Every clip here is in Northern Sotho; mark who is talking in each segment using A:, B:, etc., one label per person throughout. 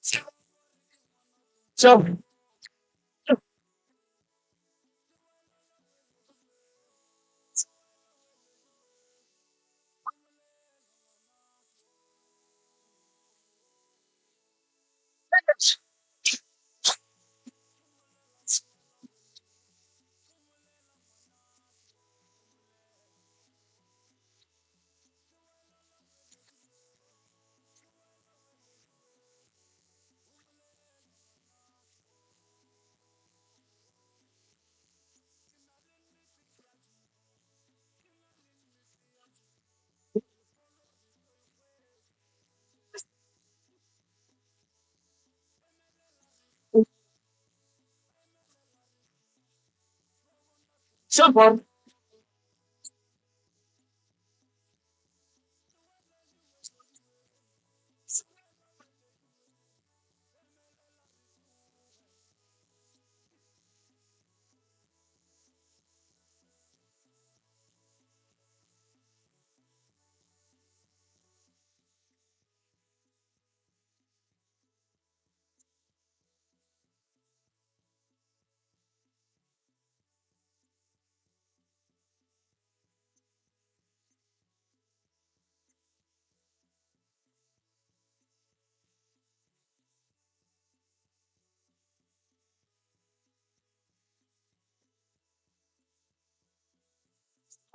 A: So, so,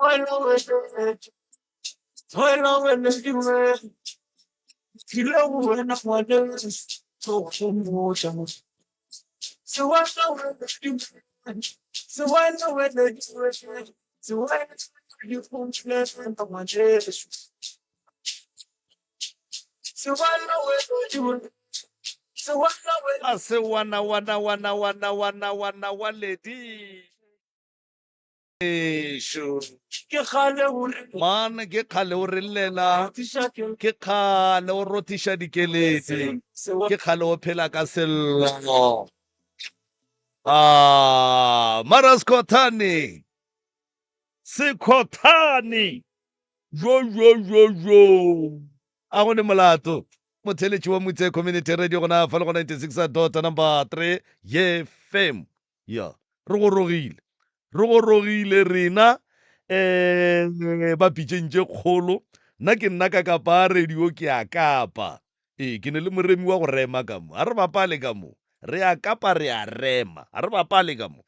A: I know it. I know it. Kilo when I want to talk emotion. So I know it. So I know it. So I know you won't let me on my chest. So I know it. So I know it.
B: A se wana wa ledi. Sure.
A: Ke kgale o le
B: Man, ke kgale o re llela,
A: tisha
B: ke kgale o rotiša dikelete, ke kgale o phela ka sello. Mara Skotani, Sikotani, jo. A go ne molato. Motheletši wa Motse Community Radio gona fa le go 96.3 FM. Ya, re go rogile rena ba pitšentše kgolo nna ke nna ka kapa radio ke a kapa ke ne le moremi wa go rema ka mo a re bapale ka mo re a kapa re a rema a re bapale ka mo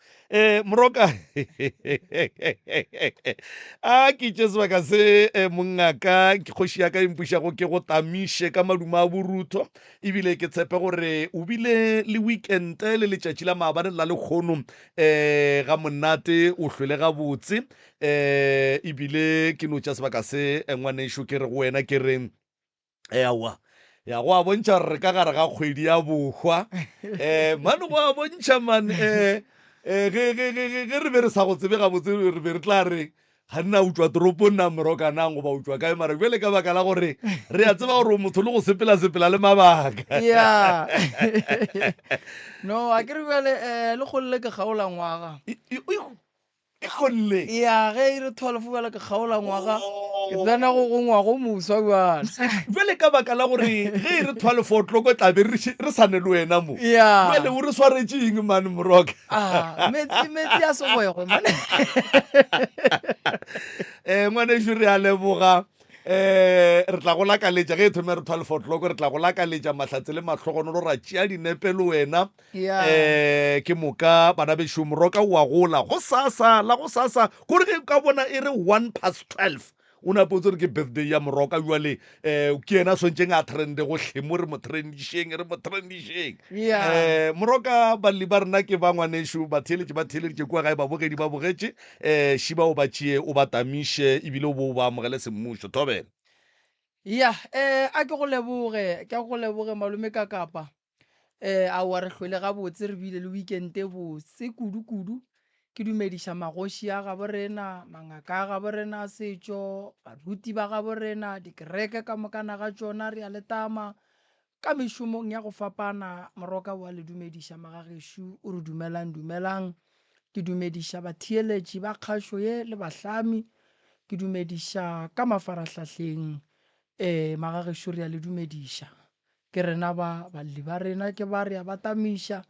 B: moroka a ke tše sebaka se mongaka ke kgoši ya ka impušago ke go tamiše ka maduma a borutho ebile ke tshepe gore o bile le weekend le letšatši la maabane la lekgono ga monate o hlwele ga botse ebile ke no tša sebaka se ngwanešo ke re go wena ke re awa ya go a bontšha re ka gare ga kgwedi ya bohwa mane go a bontšha man ge re be re sa go tsebe ga botse re be re tla re ga nna utswa toropong na morokanang goba utswa kae mara jale ka baka la gore re a tseba gore motho le go sepela le mabaka
C: Yeah. No, a ke re bjale le kgolle ke kgaola ngwaga.
B: e kgonne
C: Ya ge e re 12 bjale ke kgaola ngwaga. Ke tsena go ngwaga o moswa bjale.
B: jale ka baka la gore ge e re 12 o'clock o tlabe re sane le wena mo
C: Ya.
B: jale o re swaretšeng mane moroka
C: Metsi a segwego man.
B: ngwanešo re a leboga re tla go lakaletša ge e thome re 12 o'clock re tla go lakaletša mahlatse le mahlogonolo ra tšea dinepe le wena
C: Ya.
B: ke moka bana bešo moroka wa gola go sasa la go sasa kore ge ka bona e re 1:12 o napotse re ke birthday ya moroka jale ke ena swantšeng a trende gohle mo re mo trendišeng
C: Ya.
B: moroka balli ba rena ke ba ngwanešo ba theeletše kua gae babogedi ba bogetše šiba o ba tšee o ba tamiše ebile o bo o ba amogele semmušo thobela
C: Ya, a ke go leboge malome ka kapa. A wa re hlwele ga botse re bile le weekend botse kudu. Ke dumediša magoši a ga borena, mangaka a ga borena a setšo, baruti ba ga borena, dikereke ka mokana ga tšona re a letama. Ka mešomong ya go fapana moroka wa le dumediša magagešo o re dumelang. Ke dumediša batheeletši ba kgašo ye le bahlami. Ke dumediša ka mafarahlahleng magagešo re a le dumediša. ke rena balli ba rena ke ba re a ba tamiša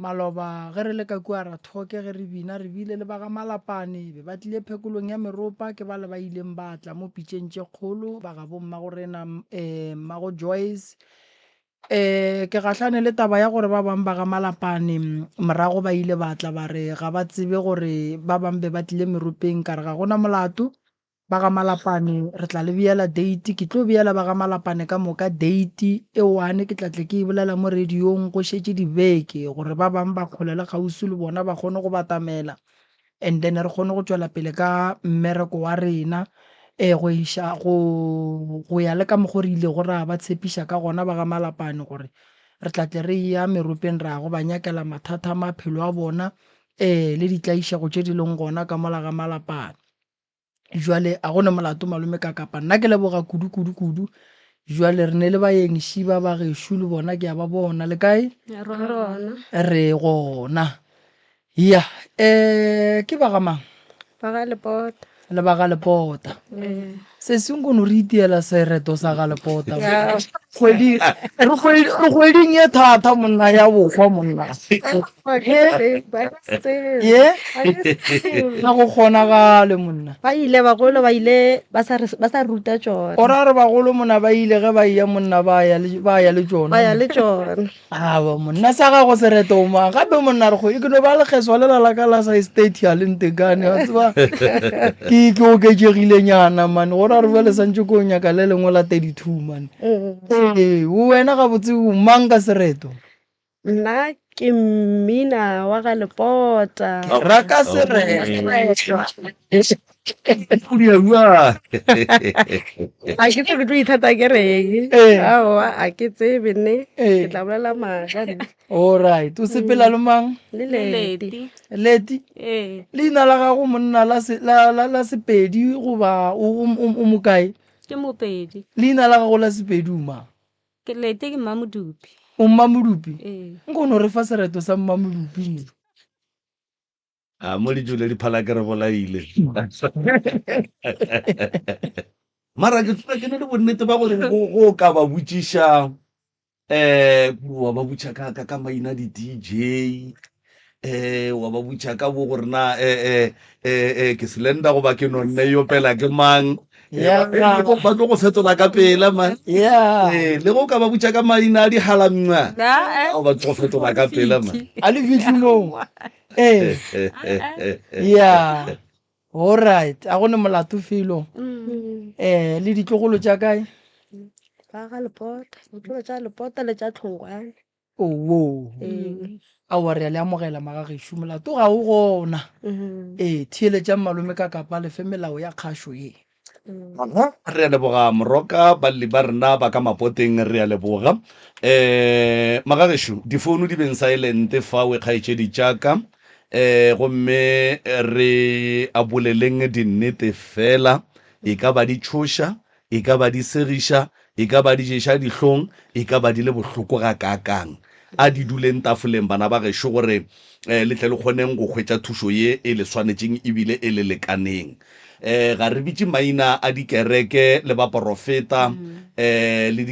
C: maloba ge re le ka kua ra thoke ge re bina re bile le ba ga Malapane be ba tlile phekolong ya meropa ke ba le ba ileng ba tla mo pitšeng tše kgolo ba ga bommago rena mmago Joyce ke gahlane le taba ya gore ba bang ba ga Malapane morago ba ile ba tla ba re ga ba tsebe gore ba bang be ba tlile meropeng ka re ga gona molato ba ga Malapane re tla le beela date ke tlo beela ba ga Malapane ka moka date e one ke tlatle ke e bolela mo radiong go šetše dibeke gore ba bang ba kgolele kgausi le bona ba kgone go batamela and then re kgone go tšwela pele ka mmereko wa rena go iša go ya le ka mokgo re ile go ra ba tshepiša ka gona ba ga Malapane gore re tlatle re ya meropeng ra go ba nyakela mathata a maphelo a bona le ditlaišago tše di leng gona ka mola ga Malapane jwale a gone molato malome ka kapa nna ke leboga kudu jwale re ne le baengši ba gešo le bona ke a ba bona le kae re gona ya ke ba gamang le ba ga Lepota se sengkono re itiela sereto sa ga Lepota re kgweding ye thata monna ya bokgwa monna ye ga go kgonagale monna
D: ba ile bagolo ba ile ba sa ruta tšona
C: ora re bagolo mona ba ile ge ba iya monna ba ya le tšona
D: ba ya le tšona
C: aba monna sa gago sereto oma gape monna re kgwedi ke no ba lekgeso le lalaka la sa estate ya lentekane wa tseba ke oketšegilenyana mane gona re ba le santse ko nyaka le lengwe la 32 mane wena ga botse mang ka sereto
D: nna ke mmina wa ga Lepota
C: ra ka sereto
D: a ke tsebe tlo ithata ke reng aowa a ke tsebe nne ke tla bolela maaka
C: alright o sepela le mang
D: le ledi
C: leti leina la gago monna la Sepedi goba o mokae
E: ke Mopedi
C: leina la gago la Sepedi uma
E: ke lete ke Mmamodupi
C: o Mmamodupi nkono re fa sereto sa Mmamodupi
B: mo dijole di phala ke re bolaile mara ke tswa ke ne le bonnete ba gore go ka ba botšiša wa ba botša ka maina di DJ wa ba botša ka bo gore na ke Slender goba ke nonne yo pela ke mang ba tlo go fetola ka pela man le go ka ba botša ka maina a di halamnga ba tlo go fetola ka pela man
C: a le fitlhilong ya alright a gone molato felo le ditlogolo tša kae
D: ba ga Lepota ditlogolo tša Lepota le tša Tlhongwane
C: aowa re a le amogela magagešo molato ga o gona theeletša malome ka kapa lefe melao ya kgašo ye
B: re a leboga moroka balli ba rena ba ka Mapoteng re a leboga magagešo difounu di beng silent fa o kgaetšedi tšaka gomme re a boleleng dinnete fela e ka ba di tšhoša e ka ba di segiša e ka ba di ješa dihlong e ka ba di le bohloko ga kakang a di duleng tafoleng bana ba gešo gore le tle le kgoneng go hwetša thušo ye e le swanetšeng ebile e le lekaneng ga re bitse maina a dikereke le baporofeta le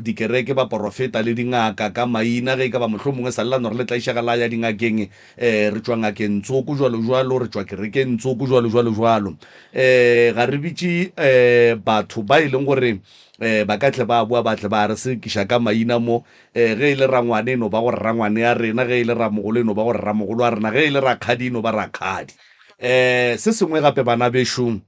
B: dikereke baporofeta le dingaka ka maina ge e ka ba mohlho mongwe sa lelano re le tlaišagala ya dingakeng re tšwa ngakeng tsoko jalo re tšwa kerekeng tsoko jalo ga re bitse batho ba e leng gore ba ka tle ba bua ba tle ba re sekiša ka maina mo ge e le rangwane no ba gore rangwane ya rena ge e le ramogolo no ba gore ramogolo a rena ge e le rakgadi no ba rakgadi se sengwe gape bana bešong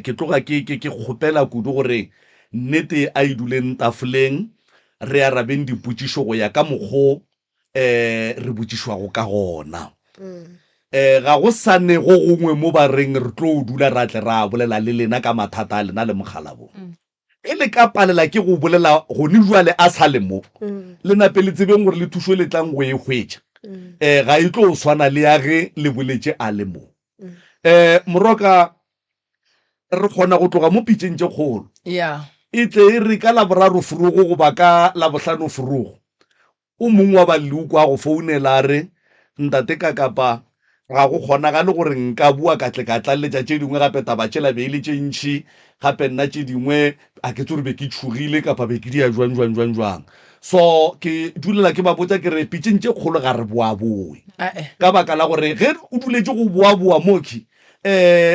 B: ke tloga ke kgopela kudu gore nnete a e duleng tafoleng re arabeng dipotšišo go ya ka mokgwa re botšišwago ka gona ga go sane go gongwe mo ba reng re tlo dula ra tle ra bolela le lena ka mathata a lena le mogalabo e le ka palela ke go bolela gone jwale a sa le mo le nape le tsebeng gore le thušo le tlang go e hwetša ga e tlo swana le ya ge le boletše a le mo moroka re kgona go tloga mo pitšeng tše kgolo e tle e re ka laboraro furugo goba ka labohlano furugo o mongwe wa baleuko a go founela re ntate ka kapa ga go kgonagale gore nka bua ka tle ka tlaletša tše dingwe gape taba tšela be e le tše ntšhi gape nna tše dingwe a ke tse gore be ke tšhogile kapa be ke di ya jwang. So ke dulela ke ba botsa ke re pitšeng tše kgolo ga re boaboe ka baka la gore ge o duletse go boaboa moki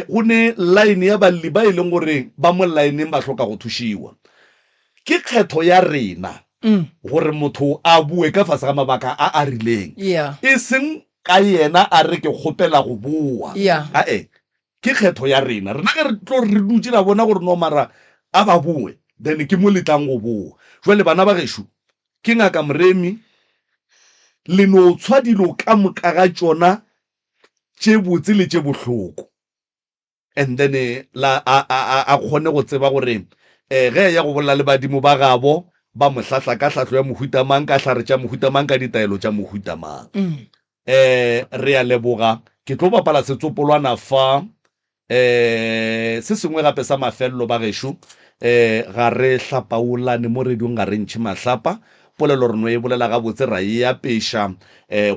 B: go ne line ya balli ba e leng gore ba mo line-eng ba hloka go thušiwa. Ke kgetho ya rena gore motho a bue ka fase ga mabaka a rileng e seng ka yena a re ke kgopela go bua. Ke kgetho ya rena ge re tlo re dutse la bona gore no mara a ba bue then ke mo letlang go bua. Jwale bana ba gešo ke ngaka Mremi le no tshwa dilo ka moka ga tsona tše botse le tše bohloko and then la a kgone go tseba gore ge ya go bolla le badimo ba gabo ba mohlahla ka hlahlo ya mohutamang ka hlare tša mohutamang ka ditaelo tša mohutamang. Re a leboga ke tlo bapala setsopolwana fa se sengwe gape sa mafelelo ba gešo ga re hlapaolane mo rediong ga re ntšhe mahlapa polelo reno e bolela ga botse ra e apeša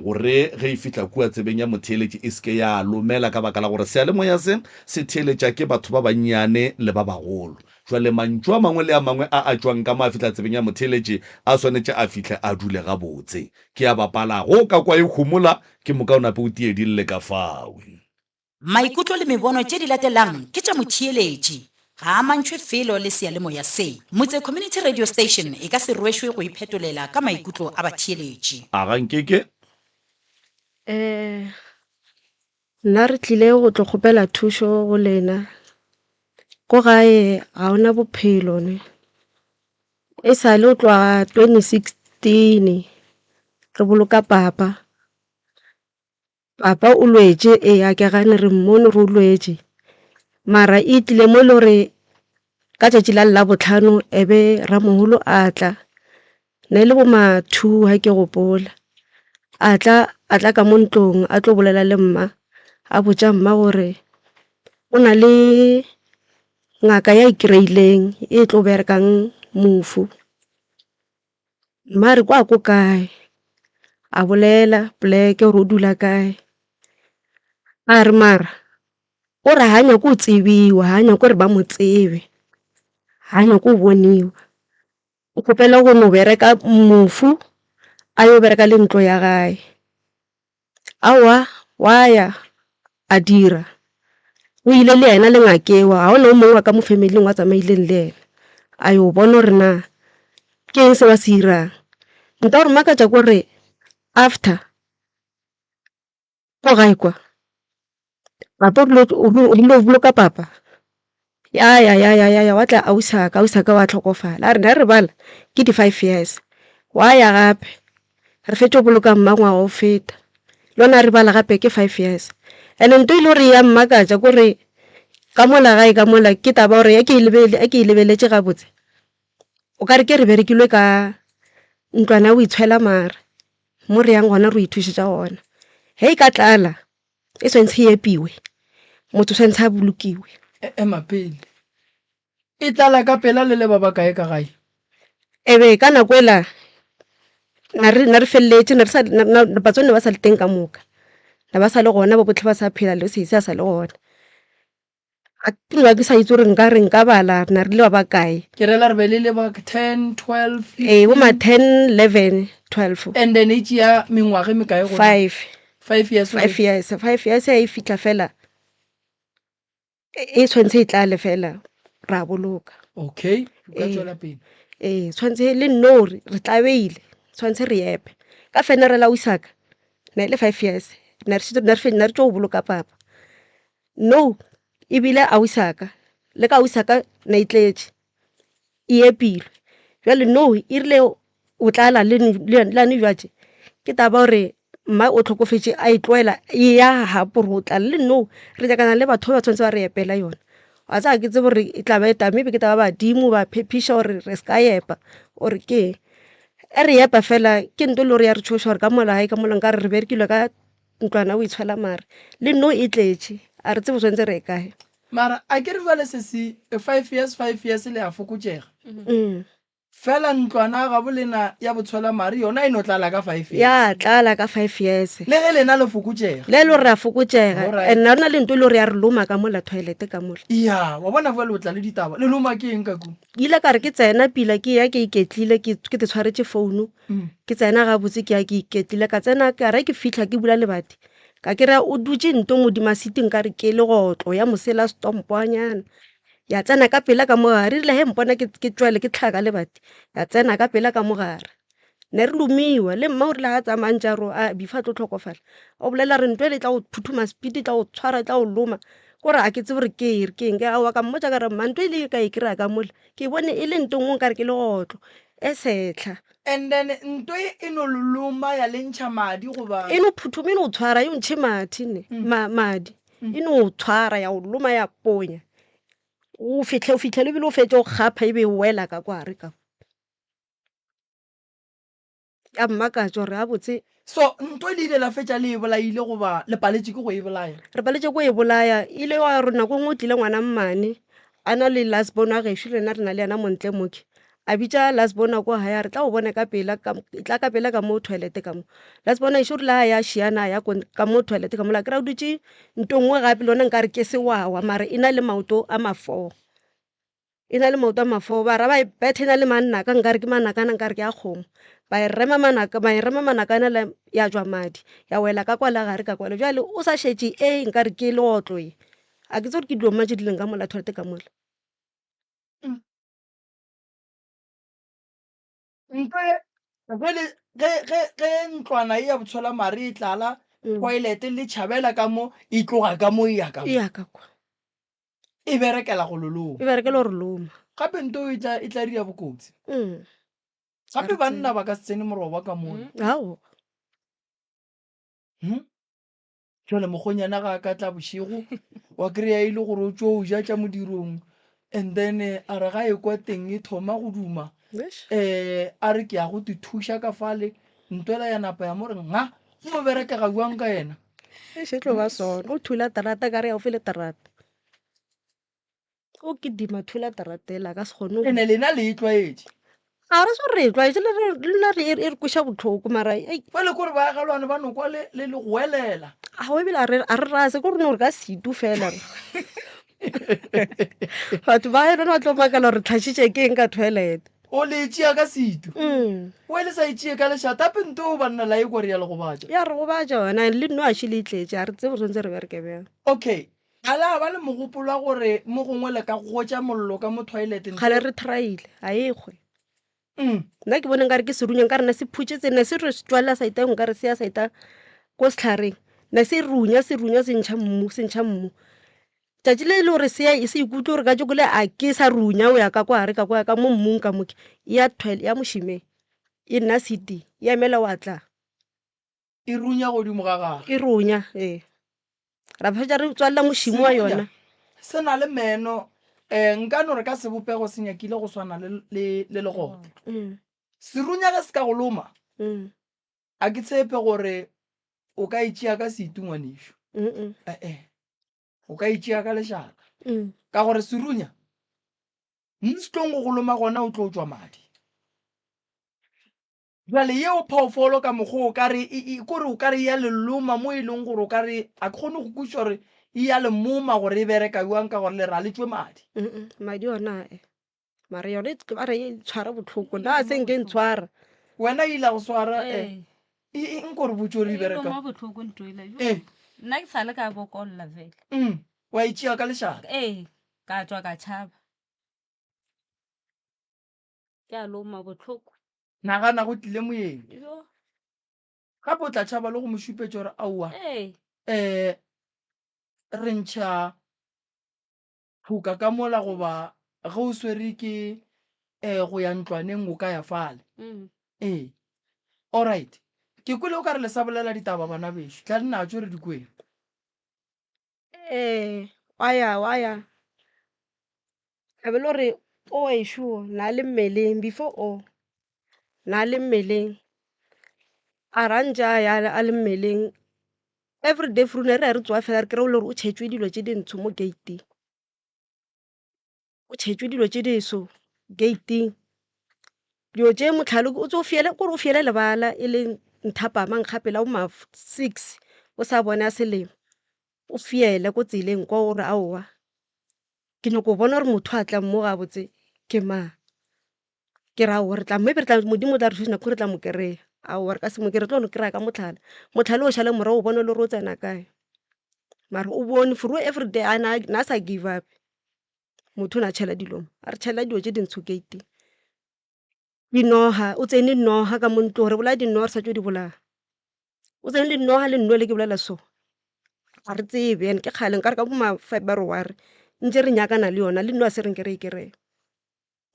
B: gore ge e fihla kua tsebeng ya motheeletši e seke ya lomela ka baka la gore sealemoya se theeletša ke batho ba bannyane le ba bagolo. Jwale mantšu a mangwe le a mangwe a tswang ka mo a fihla tsebeng ya motheeletši a swanetše a fihle a dule ga botse. Ke a bapalago ka kwa e humola ke mokaonape o tiedile ka fao.
F: Maikutlo le mebono tše di latelang ke tša motheeletši ga a mantšhwe felo le sealemoya se. Motse Community Radio Station e ka se rwešwe go iphetolela ka maikutlo a batheeletši.
B: A ga nkeke
D: nna re tlile go tlo kgopela thušo go lena ko gae ga ona bophelo ne e sa le o tloa 2016 re boloka papa o lwetše a ke gane re mmone re o lwetše mara e tlile mo le gore ka tšatši la Labohlano ebe Ramoholo a tla ne le bo ma 2 ha ke gopola a tla ka mo ntlong a tlo bolela le mma a botša mma gore o na le ngaka ya ikreileng e tlo berekang mofu. Mare kwa ko kae a bolela poleke gore o dula kae a re mara o re ha nyako tsebiwa ha nyako re ba mo tsebe ha nyako boniwa o kopela go no bereka mofu a yo bereka le ntlo ya gae awa wa ya a dira o ile le yena le ngakewa ha ona o mongwe ka mo familing wa tsamaileng le yena a yo bona gore na ke eng se ba se irang. Nta gore makatša kore after ko gae kwa papa o dilo boloka papa ya wa tla ausaka wa tlhokofala a re na re bala ke di 5 years wa ya gape re fetše boloka mmangwa go feta lona re bala gape ke 5 years ene nto ile re ya mmakatša kore ka mola gae ka mola ke taba gore ke lebeletše gabotse o ka re ke re berekilwe ka ntlwana o itshwela mara mo re yang gona re ithušetša gona hei ka tlala e swantse e epiwe motho swantse a bolokiwe
C: mapele e tlala ka pela le ba bakae ka gae
D: ebe ka nako ela na re felletše batsone ba sa le teng ka moka na ba sa le gona ba botlhe ba sa phela le se a sa le gona a ke sa itse gore nka bala na re le ba bakae
C: ke rela re be le ba 10 12
D: bo ma 10 11 12
C: and then each ya mengwaga me kae go 5 years
D: ya e fitla fela e tshwantse e tlale fela ra boloka
C: okay ka tswela pele
D: tshwantse le no re tlabeile tshwantse re epe ka fena re la usaka na ile 5 years na re tlo boloka papa no ebile a usaka le ka usaka na itletše e epilwe jwale no e rile o tlala le ne jwatše ke taba gore mma o tlhokofetše a itloela ya hapo re o tla le no re jakana le batho ba tshwanetse ba re epela yona wa tsa ke tsebe gore e tla ba eta maybe ke taba badimo ba phephisha gore re ska epa or ke re epa fela ke nto le gore ya re tshoša gore ka mola hae ka mola nka re berekilwe ka ntlwana o itshwela mare le no e tletše a re tsebe tshwanetse re kae
C: mara a ke re bale se 5 years le a fokotšega fela ntlwana ga bolena ya botshwela mare yona e no tlala ka 5 years
D: ya tlala ka 5 years
C: le ge lena le fokotsega
D: le lo re a fokotsega
C: Alright.
D: and na rena le nto le re ya re loma ka mola toilet ka mola
C: ya wa bona fela o tla le ditaba le loma ke eng ka ku
D: ke ile ka re ke tsena pila ke ya ke iketlile ke te tshwaretse founu ke tsena ga botse ke ya ke iketlile ka tsena ka re ke fitlha ke bula lebati ka kry-a o dutse nto modima seating ka re ke legotlo ya mosela stompoanyana ya tsena ka pela ka mogare rile he mpona ke tswele ke tlhaka lebati ya tsena ka pela ka mogare ne re lomiwa le mma o rile ga tsamayang jaro a bifa tlo tlhokofala o bolela re ntwe le tla go phuthuma speed tla go tshwara tla go loma kore a ke tsebe re ke eng ke awa ka mmotsa ka re manto e le ka e kry-a ka mola ke bone e le nto ngwe ka re ke legotlo e setlha
C: and then ntwe e no loloma ya lentšha madi goba
D: e no phuthuma e no o tshwara e o ntšhe mathine madi e no o tshwara ya go loma ya ponya o fitlhele ebile o fetse o kgapha e be o wela ka kware ka ya mmakatso re a botse
C: so ntwe le ile la fetša le e bolaile goba le paletše ke go e bolaya
D: re paletse ko e bolaya ile wa rona ko ngwe o tlile ngwana mmane a na le lasbon a gešo lena re na le yana montle moke a bitša lasbona ko gae a re tla go bone ka pela tla ka pela ka mo toilete ka mo lasbona ešo rile a ya šiana ya ka mo toilete ka mola kry-a dutše nto ngwe gape le one nka re ke sewawa mare e na le maoto a mafoo e na le maoto a mafoo ba ra ba e betha e na le mannaka nka re ke manakana nka re ke a kgomo ba e rema manakana la ya jwa madi ya wela ka kwala gare ka kwala jale o sa šetše nka re ke legotlo e a ke tse gore ke dilo mma tse di leng ka mola toilete ka mola
C: ge ntlwana e ya botshwela mare e tlala toilet le tšhabela ka mo e tloga ka mo e ya ka mo
D: e ya ka kwa
C: e berekela go loloma
D: e bereke le gore loma
C: gape nto e tla ria bokotsi gape banna ba ka se tsene moroba ka mona
D: ao
C: jale mogonyana ga ka tla bošego wa kry-a e le gore o tso o ja tša modirong and then a re ga e kwa teng e thoma go duma a re ke ya go te thuša ka fale ntwela ya napa ya mo re nga go berekega buang ka ena
D: e tlo ba sona o thula terata ka re ya o fele terata o ke dima thula terata ela ka se kgone
C: ene lena le e tlwaetse
D: a re so re tlwaetse lena e re kweša botlhoko mara
C: fale kore baagalwane ba nokwa le go elela
D: ao ebile a re rase ko rone gore ka setu fela batho ba ena ba tlo makala gore tlhašitše ke eng ka toilet
C: o le tšea ka setu o e le sa itšee ka lešata ape nto o banna la e kore ya le go batša
D: ya re go ba jona le nno a še le itletse a re tsebo tshwanetse re bereke bjang
C: okay ga la ba le mogopolo wa gore mo gongwe le ka gotša mollo ka mo toileteng
D: kgale re traile a ekgwe nna ke bone nka re ke serunyang ka rena se phutšetse ne se re tswalela saita nka re se ya saita ko setlhareng ne se runya se ntšha mmu tšatši le e le gore se ikutlwe gore ka tsokole a ke sa runya o ya ka kware ka kwa ka mo mmung ka moke ya mošimeng e nna city ya emela wa tla
C: e runya godimo ga gage
D: e runya ra fetša re tswalela mošimo wa yona
C: se na le meno nka no re ka sebopego se nyakile go swana le legotlo serunya ge se ka go loma a ke tshepe gore o ka itšea ka setu ngwanešo o ka itšea ka lešaka ka gore serunya se tlong go loma gona o tlo tswa madi jale yeo phaofolo ka mokgwa kore o kare ya leloma mo e leng gore o kare a ke kgone go kutša gore e ya le moma gore e bereka buang ka gore le ra le tswe madi
D: madi yona mare yone are e tshwara botlhoko nna a senke ntshwara
C: wena e ile go swara eng kore botsore e bereka
E: nna ke sale ka bokolola fela
C: wa itšea ka lešaka
E: ka tswa ka tšhaba ke a loma botlhoko
C: nagana go tlile moeng gape o tla tšhaba le go mo šupetša gore aowa re ntšha phuka ka mola goba ge o swere ke go ya ntlwaneng o ka ya fale alright ke kwele o ka re le sa bolela ditaba bana bešo tla dinatso re di kweng
D: wa ya a be le gore o ešo na le mmeleng before o na le mmeleng a rantse a le mmeleng everyday frune re ya re tsoa fela re kry-e le gore o tšhetšwe dilo tše dintsho mo gating o tšhetšwe dilo tše diso gating dilo tše motlhalo o tse o fiele lebala e le nthapamang kgapela o ma 6 o sa bone a selemo o fiele ko tseleng kwa gore aowa ke nyako bona gore motho a tla mo ga botse ke mang ke ra gore tla maybe modimo o tla re thusa nako re tla mo kry-a aowa re ka se mo kry-e tlo no kry-a ka motlhala o šale morago o bone le gore o tsena kae mara o bone through everyday na sa give up motho o ne a tšhela dilomo a re tšhelela dilo tše dintsho gateng dinoga o tsene noga ka mo ntlo gore bolaya dinoga re sa tšo di bolaya o tsene le noga le nno le ke bolela so ga re tsebe and ke kgale nka re ka bo ma-February ntse re nyakana le yona le nno a se reng kere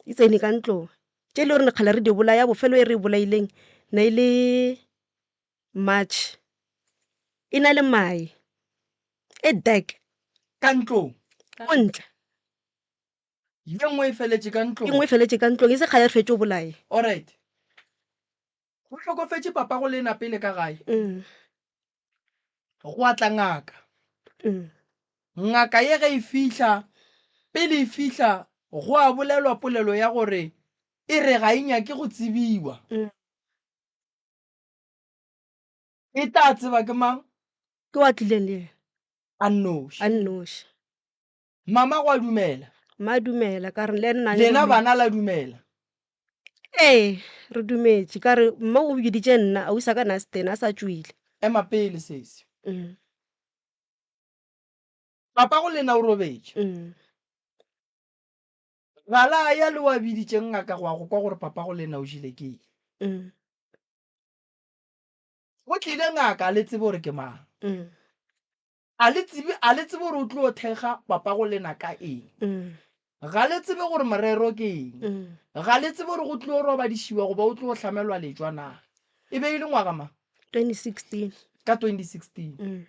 D: e tsene ka ntlong tše e le gore kgale re di bolaya bofelo e re e bolaileng na e le March e na le mae e dek
C: ka ntlong
D: o ntle
C: ye nngwe e feletše ka
D: e
C: ntlong
D: nngwe e feletse ka ntlong e se kgale re fetse o bolae
C: alright go tlhokofetse papa go lena pele ka gae go atla ngaka ngaka ye ge e fihla pele e fihla go a bolelwa polelo ya gore e re ga inyake go tsebiwa e tla tseba ke mang
D: ke wa tlileng le ena
C: a nnoši
D: a nnoši
C: mama go a dumela
D: mma a dumela ka re le ena na
C: lena bana la dumela
D: ee re dumetse ka re mma o biditše nna a usa ka nasten a sa tswile
C: ema pele sese papa go lena o robetše ga la ya le wa biditšeng ngaka go a go kwa gore papa go lena o jile ke go tlile ngaka a le tsebe gore ke mang a le tsebe gore o tlo thekga papa go lena ka eng ga le tsebe gore morero ke eng ga le tsebe gore go tlo roba dišiwa goba o tlo hlamelwa letswa na e be e le ngwaga ma
D: 2016
C: ka 2016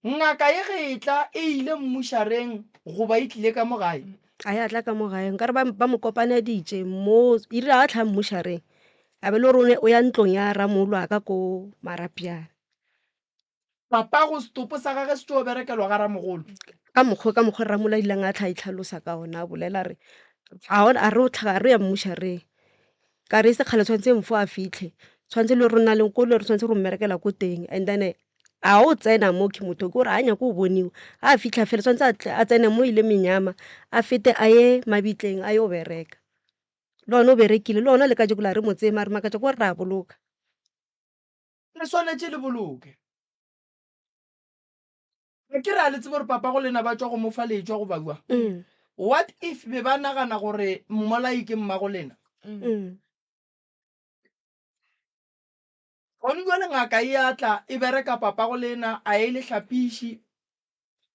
C: ngaka ye ge e tla e ile mmušareng goba e tlile ka mo gae
D: a ya tla ka mo gae nka re ba mo kopaneditše mo ire a tlha mmušareng a be le gore o ya ntlong ya ramolo a ka ko Marapiana
C: papa go setopo sa gage se tšo berekelwa ga ramogolo
D: ka mokgwa ramolo a ileng a tlha itlhalosa ka ona a bolela re a re o tlhaga re ya mmušareng ka re e se kgale tshwanetse mfo a fitlhe tshwanetse le rona leng ko le re tshwanetse go mmerekela ko teng and then a o tsena mo ke motho ke gore a nyako o boniwa a fitlha fela tshwanetse a tsene mo ile menyama a fete a ye mabitleng a ye o bereka le one o berekile le ona le ka jekola re motsee mare makatša ko re ra boloka
C: le swanetše le boloke ke re a le tsebe gore papa go lena ba tswa go mofa letswa go babua what if be ba nagana gore mmolai ke mmago lena gone jale ngaka e atla e bereka papa go lena a e le hlapiši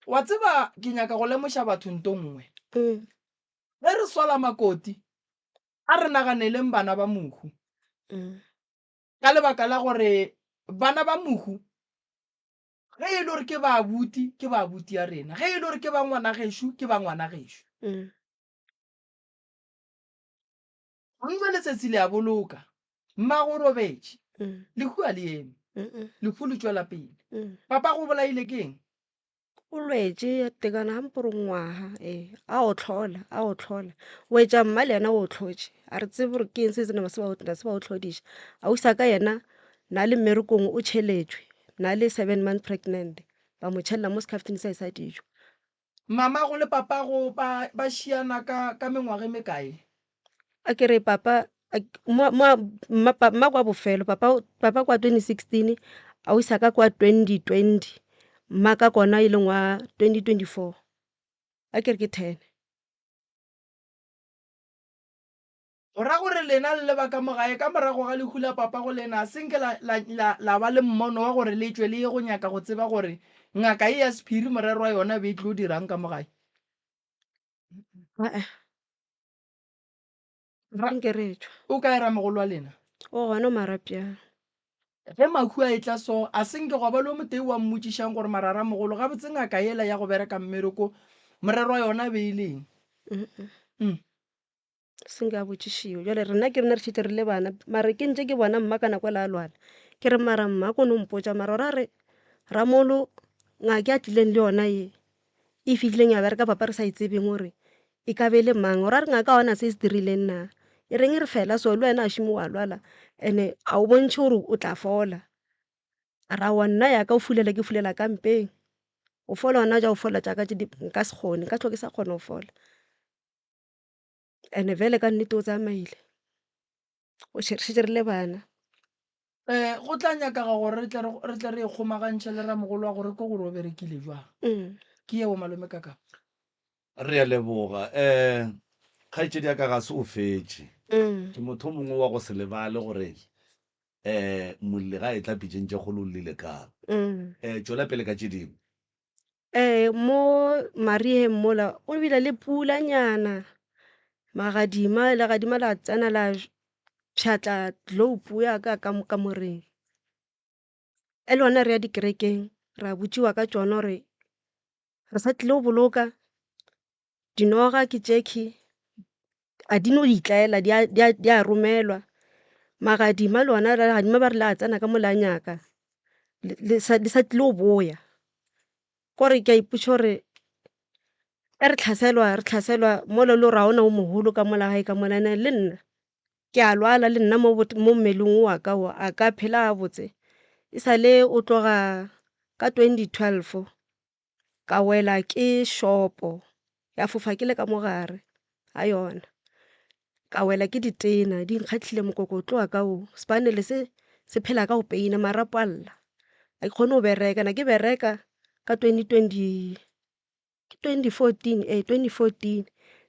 C: wa tseba ke nyaka go lemoša batho nto nngwe ge re swala makoti a re naganeleng bana ba mohu ka lebaka la gore bana ba mohu ge e le gore ke baabuti ya rena ge e le gore ke ba ngwana gešo ke ba ngwana gešo gongwe letsetsi le a boloka mmago robetše lehua le eme lehu le tšwela pele papa go bolaile ke eng
D: o lwetse tekana gampore ngwaga a o tlhola o etša mma le yena o tlhotše a re tsebe gore ke eng se senema se ba o tlhodiša a usa ka yena na le mmerekong o tšheletšwe na le 7 month pregnant ba mo tšhelela mo scafteng sa e sa dijo
C: mama go le papa go ba šiana ka mengwage mekae
D: a kere papa mma kwa bofelo papa kwa 2016 a isa ka kwa 2020 mma ka kona e leng wa 2024 a kere ke 10
C: go ra gore lena le leba ka mogae ka morago ga lehu la papa go lena senke la ba le mmono wa gore le tswe le ye go nyaka go tseba gore ngaka e ya sephiri morero wa yona be e tlo dirang ka mogae
D: nkeretswa
C: o ka era mogolo wa lena
D: o gona Marapiana
C: ge makhua e tla so a senke go ba le motei wa mmotšišang gore marara mogolo ga botse ngaka ela ya go bereka mmereko morero wa yona be e leng
D: senke a botšišiwa jale rena ke rena re šite re le bana mare ke ntse ke bona mma ka nako la a lwala ke re mara mma ko no mpotša mara ora re ramolo ngake a tlileng le yona ye e fitlhileng ya bereka papa re sa itsebeng gore e ka be le mang ora re ngaka ona se se dirileng na e reng re fela so le wena a šimo wa lwala and-e a o bontšhe gore o tla fola ra wa nna yaka o fulela ke fulela ka mpeng o fola ona ja o fola jaaka nka se kgone ka tlho ke sa kgone go fola and-e vele ka nnete o tsamaile o šerišitše re le bana
C: go tla nyakaga gore re tle re ikgomagantšhe le ramogolo wa gore ke gore o berekile jwang ke eo malome kaka
B: re a leboga kgaitsedi ya ka ga se o fetse ke motho mongwe wa go se lebale gore molile ga e tla pitšentše kgolo o lile kang tšwela pele ka tše dingwe
D: mo marieng mola o bile le pulanyana legadima la tsena la pšhatla tloupu yaka ka moreng e le ona re ya dikerekeng ra botšiwa ka tšona gore re sa tlile go boloka dinoga ke tšeki a di no itlaela di a romelwa magadima le ona legadima ba re le a tsena ka molanyaka le sa tlile go boya kore ke a ipotša gore e re tlhaselwa mola le gore a ona o mogolo ka mola gae ka molane le nna ke a lwala le nna mo mmeleng wa ka o a ka phela a botse e sa le o tloga ka 2012 ka wela ke shopo ya fofa ke le ka mogare a yona ka wela ke ditena di nkgatlhile mokokotlo wa ka o spanele se phela ka go peina marapo a lla a ke kgone go bereka na ke bereka ka 2014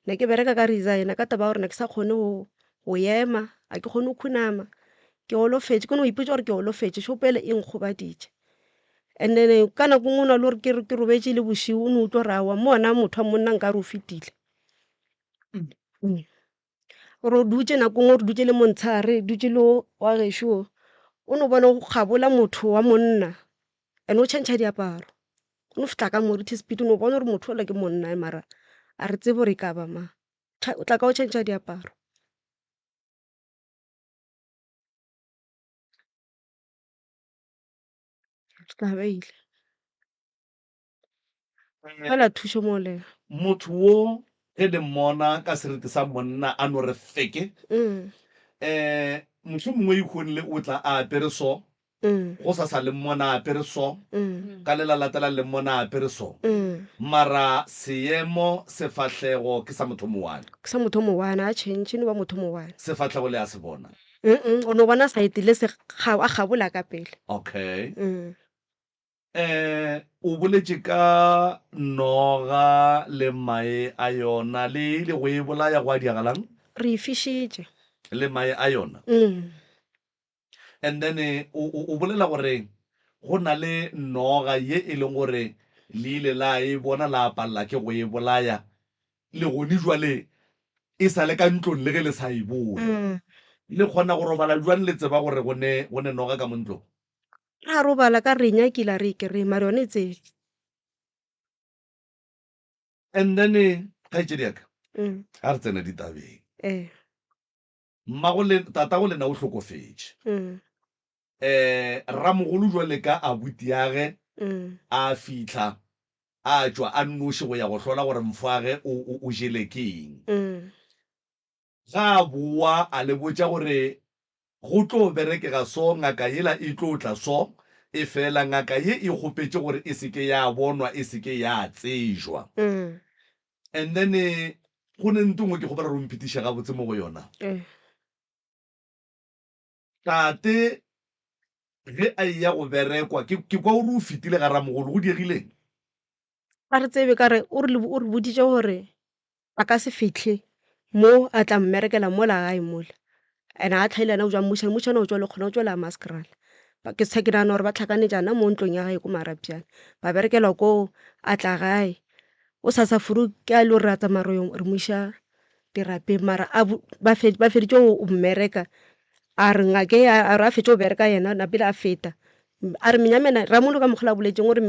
D: ne ke bereka ka resigna ka taba gore ne ke sa kgone go ema a ke kgone go khunama ke golofetse ke no ipotsa gore ke golofetse shopele e nkgobaditše and then ka nako ngwe o na le gore ke robetse le bošiu o ne utlwa rawa mo ona motho wa monna nka re o fetile gore o dutse nako ngwe re dutse le montshare dutse le wa gešo o ne bona go kgabola motho wa monna and o chantšha diaparo o ne fitla ka moriti speed o ne o bona gore motho ola ke monna mara a re tsebe gore e ka ba ma o tla ka o chantšha diaparo tlabeile fela thuso mo le
B: motho wo ge le mmona ka seriti sa monna a no re feke motlho mongwe ikgonne o tla a apere so go sa le mmona a apere so ka le la latela le mmona a apere so mara seemo sefatlhego ke sa motho mowane
D: ke sa motho mowana a change ne ba motho mowana
B: sefatlhego le a se bona
D: o no bona saete le a gabola ka pele
B: okay o boletše ka noga le mae a yona le go e bolaya go a diagalang
D: re e fišitše
B: le mae a yona and then o bolela gore go na le noga ye e leng gore le ile la e bona la palela ke go e bolaya le gone jwale e sa le ka ntlong le ge le sa e bone le kgona go robala jwang le tseba gore go ne noga ka mo ntlong
D: ra robala ka re nyakile re ikere mare yone tse
B: and then kgaitsedi yaka ga re tsena ditabeng tatago lena o hlokofetše ramogolo jwale ka abuti yage a fitlha a tšwa a nnoši go ya go hlola gore mfage o jele ke eng ga a boa a le botša gore go tlo berekega so ngaka yela e tlo tla so e fela ngaka ye e kgopetše gore e seke ya bonwa e seke ya tsejwa and then go ne ntongwe ke kgopela re omphetiša gabotse mo go yona tate ge a ya go berekwa ke kwa ore o fetile ga ramogolo go diegileng
D: ba re tsebe ka re o re boditše gore a ka se fitlhe mo a tla mmerekela mola gae mola and a tlhailana o jwa mošane o tswa le kgona o tswela maskeral ke nagana gore ba tlhakanetšana mo ntlong ya gae ko marapjana ba berekela ko a tla gae o sa furu ke a le gore a tsamaya re moša dirapeng mara ba feditše o mmereka a re ngake a re a fetse o bereka yena napele a feta a re menyamena ramolo ka mogala boletseng gore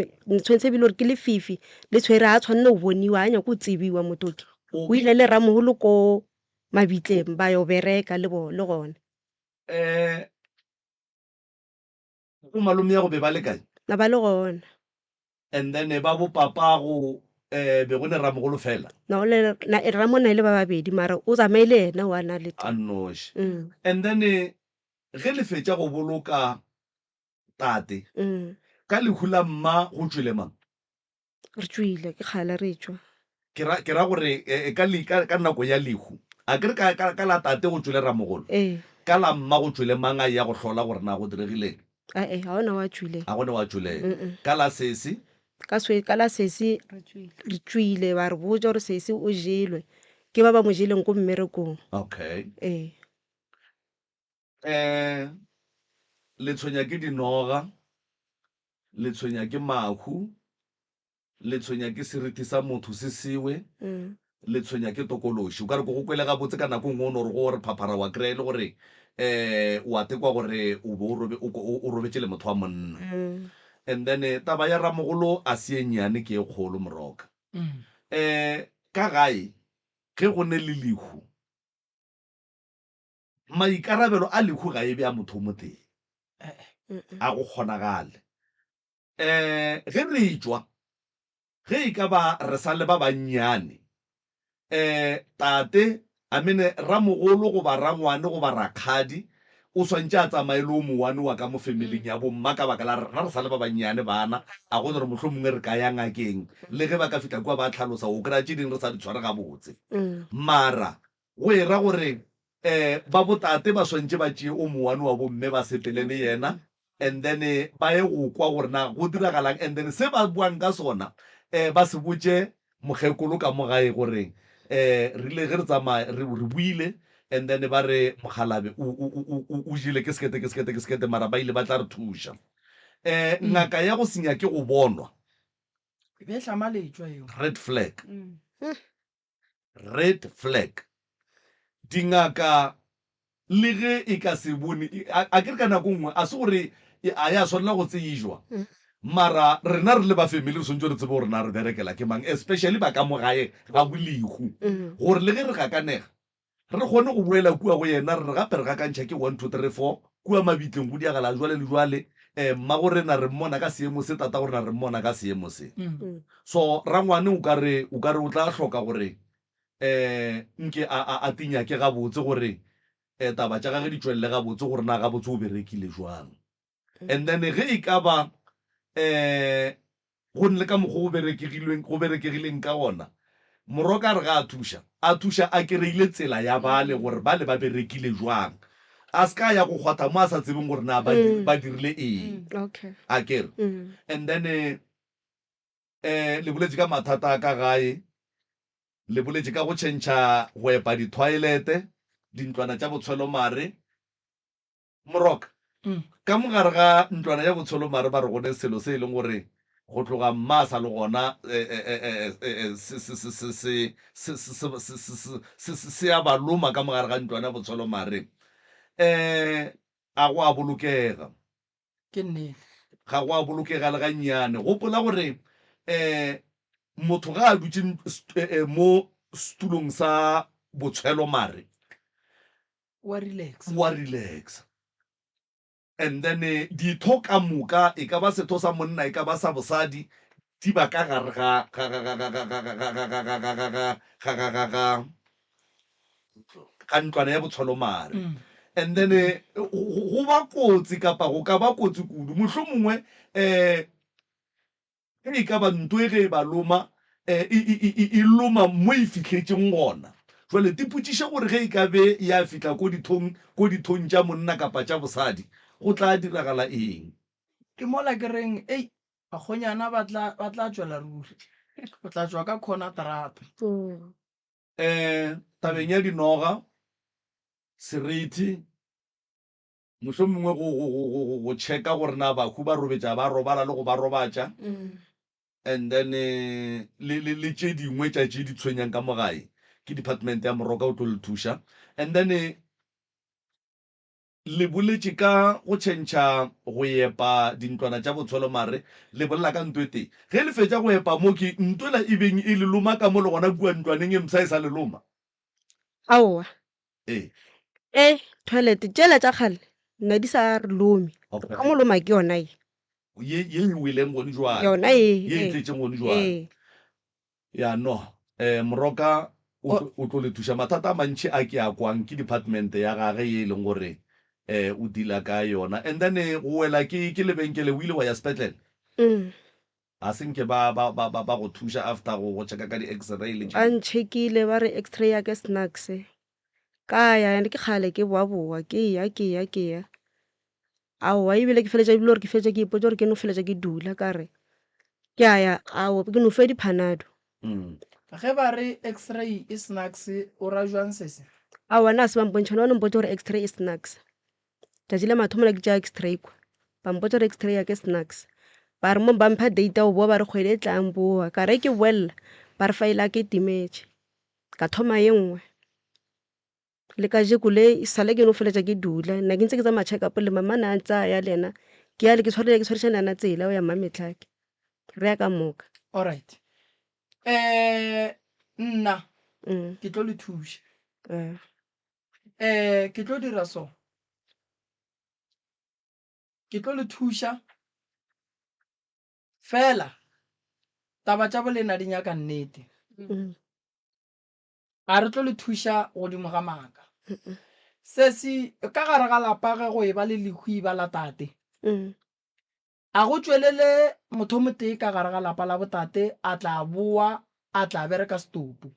D: tshwanetse ebile gore ke lefifi le tshwere a tshwanne o boniwa a nyako o tsebiwa motoki o ile le ramogolo ko mabitleng ba yo bereka le gone
B: go malome ya go be ba le kae
D: na ba le gona
B: and then ba bo papago be go ne ramogolo fela
D: no le ramona ile ba babedi mara o tsamaile ena wa na le
B: a noši
D: mm
B: and then ge le fetša go boloka tate
D: mm
B: ka lehu la mma go tswile mang
D: re tswile ke kgale re tswa
B: ke ra gore ka nako ya lehu a kere ka la tate go tswile ramogolo ka la mma go tswile mang a ya go hlola gore na go diregileng
D: ga ona wa tswile
B: a gone wa tswile ka la sesi
D: ka la sesi re tswile ba re botsa gore sesi o jelwe ke ba ba mo jeleng ko mmerekong
B: okay le tshwenya ke dinoga le tshwenya ke mahu le tshwenya ke seriti sa motho se sewe le tshwenya ke tokološi o ka re ko go kwele ga botse ka nako ngwe o ne re gore phaphara wa kry-e le gore wa tekwa gore o be o robetse le motho wa monna and then taba ya ramogolo a se e nnyane ke e kgolo moroka ka gae ge go ne le lehu maikarabelo a lehu ga e be a motho mo teng a go kgonagale ge re tswa ge e ka ba re sa le ba bannyane tate a mene ramogolo go ba rangwane go ba rakgadi o swantse a tsamaye le o mowane wa ka mo familing ya bomma ka baka la rena re sa le ba bannyane bana a gone gore motlho mongwe re ka ya ngakeng le ge ba ka fitlha kwa ba tlhalosa o kry-a tse dingwe re sa di tshware ga botse mara go era gore ba botate ba swantse ba tšee o mowane wa bomme ba sepele le yena and then ba ye go kwa gore na go diragalang and then se ba buang ka sona ba se botse mokgekolo ka mo gae gore rile ge re tsamaya re buile and then ba re mogalabe o jile ke sekete mara ba ile ba tla re thuša ngaka ya go senya ke go bonwa
C: be tlhamaletswa eo
B: red flag dingaka le ge e ka se bone a kere ka nako nngwe a se gore a ya tshwanela go tsejwa mara rena re le ba family re swantse re tsebe gore na re berekela ke mang especially ba ka mo gae ga bolehu gore le ge re gakanega re kgone go boela kua go yena re gape re gakantšha ke 1 2 3 4 kua mabitleng go diagala jwale le jwale mma gore na re mmona ka seemo se tata gore na re mmona ka seemo se so rangwane o ka re o tla hloka gore nke a tinya ke gabotse gore taba tša gage di tswelele gabotse gore na gabotse o berekile jwang and then ge e ka ba go nle ka mokgwa go berekegileng ka gona moroka re ga a thuša a kereile tsela ya bale gore bale ba berekile jwang a se ka ya go kgwatha mo a sa tsebeng gore na ba dirile eng a kere and then le boletse ka mathata a ka gae le boletse ka go tšhentšha go epa di-toilete dintlwana tša botshwelo mare moroka ka mogare ga ntlwana ya botshwelo mare ba re gone selo se e leng gore go tloga mma sa le gona se ya ba loma ka mogare ga ntlwana ya botshwelo mare a go a bolokega
C: ke nnete
B: ga go a bolokega le ga nnyane gopola gore motho ga a dutse mo stulong sa botshwelo mare
C: wa relax
B: and then ditho ka moka e ka ba setho sa monna e ka ba sa bosadi di ba ka gare ga ntlwana ya botshwelo mare and then go ba kotsi kapa go ka ba kotsi kudu motlho mongwe e ka ba nto e ge e ba loma e loma mo e fitlhetseng gona jwale di potšiša gore ge e ka be ya fitlha ko dithong tša monna kapa tša bosadi go tla diragala eng
C: ke mola ke reng bakgonyana ba tla tswela ruri o tla tswa ka corner trap
B: tabeng ya dinoga seriti mohlho mongwe go checka gore na bahu ba robetša ba robala le go ba robatša and then le tše dingwe tša tše di tshwenyang ka mogae ke department ya moroka o tlo le thuša and then le boletše ka go tšhentšha go epa dintlwana tša botshwelo mare le bolela ka ntwe teng ge le fetša go epa mo ke ntwela e beng e le loma ka mo le gona kua ntlwaneng e msa e sa le loma
D: aowa toilet tšela tša kgale nna di sa re lome ka mo loma ke yona
B: ye e weleng gone jwale
D: yona
B: ye e tletseng gone jwale ya no moroka o tlo le thuša mathata a mantši a ke a kwang ke department ya gage ye e leng gore o dila ka yona and then go wela ke lebenkele o ile wa ya sepetlele a senke ba go thuša after go checka ka di-x-ray le
D: ba ntšhekile ba re x-ray ya ke snacks ka ya ke kgale ke boa ke ya aowa ebile ke feletša ebile gore ke feletša ke ipotse gore ke no feletša ke dula ka re ke aya ao ke no fe diphanado
C: ge ba re x-ray e snacks o ra jwang sese
D: aowa na se bampontšhana ba no mpotse gore x-ray e snacks tšatši le mathomola ke tša x-ray kwa ba mpotse gore x-ray ya ke snacks ba re mo bampha data o boa ba re kgwedi e tlang boa ka re ke boelela ba re faela ke timetše ka thoma ye nngwe le ka jeko le sale ke no feletša ke dula nna ke ntse ke tsa ma-check-up le mama na tsaya le ena ke ale ke tshwarešana na tsela o ya mametlhake re ya ka moka
C: alright nna ke tlo le thuša ke tlo dira so ke tlo le thuša fela taba tša bolena di nyaka nnete ga re tlo le thuša godimo ga maaka sesi ka gare ga lapa ge go e ba le lekhwi ba la tate a go tšwelele motho o motee ka gare ga lapa la botate a tla boa a tla bereka stopo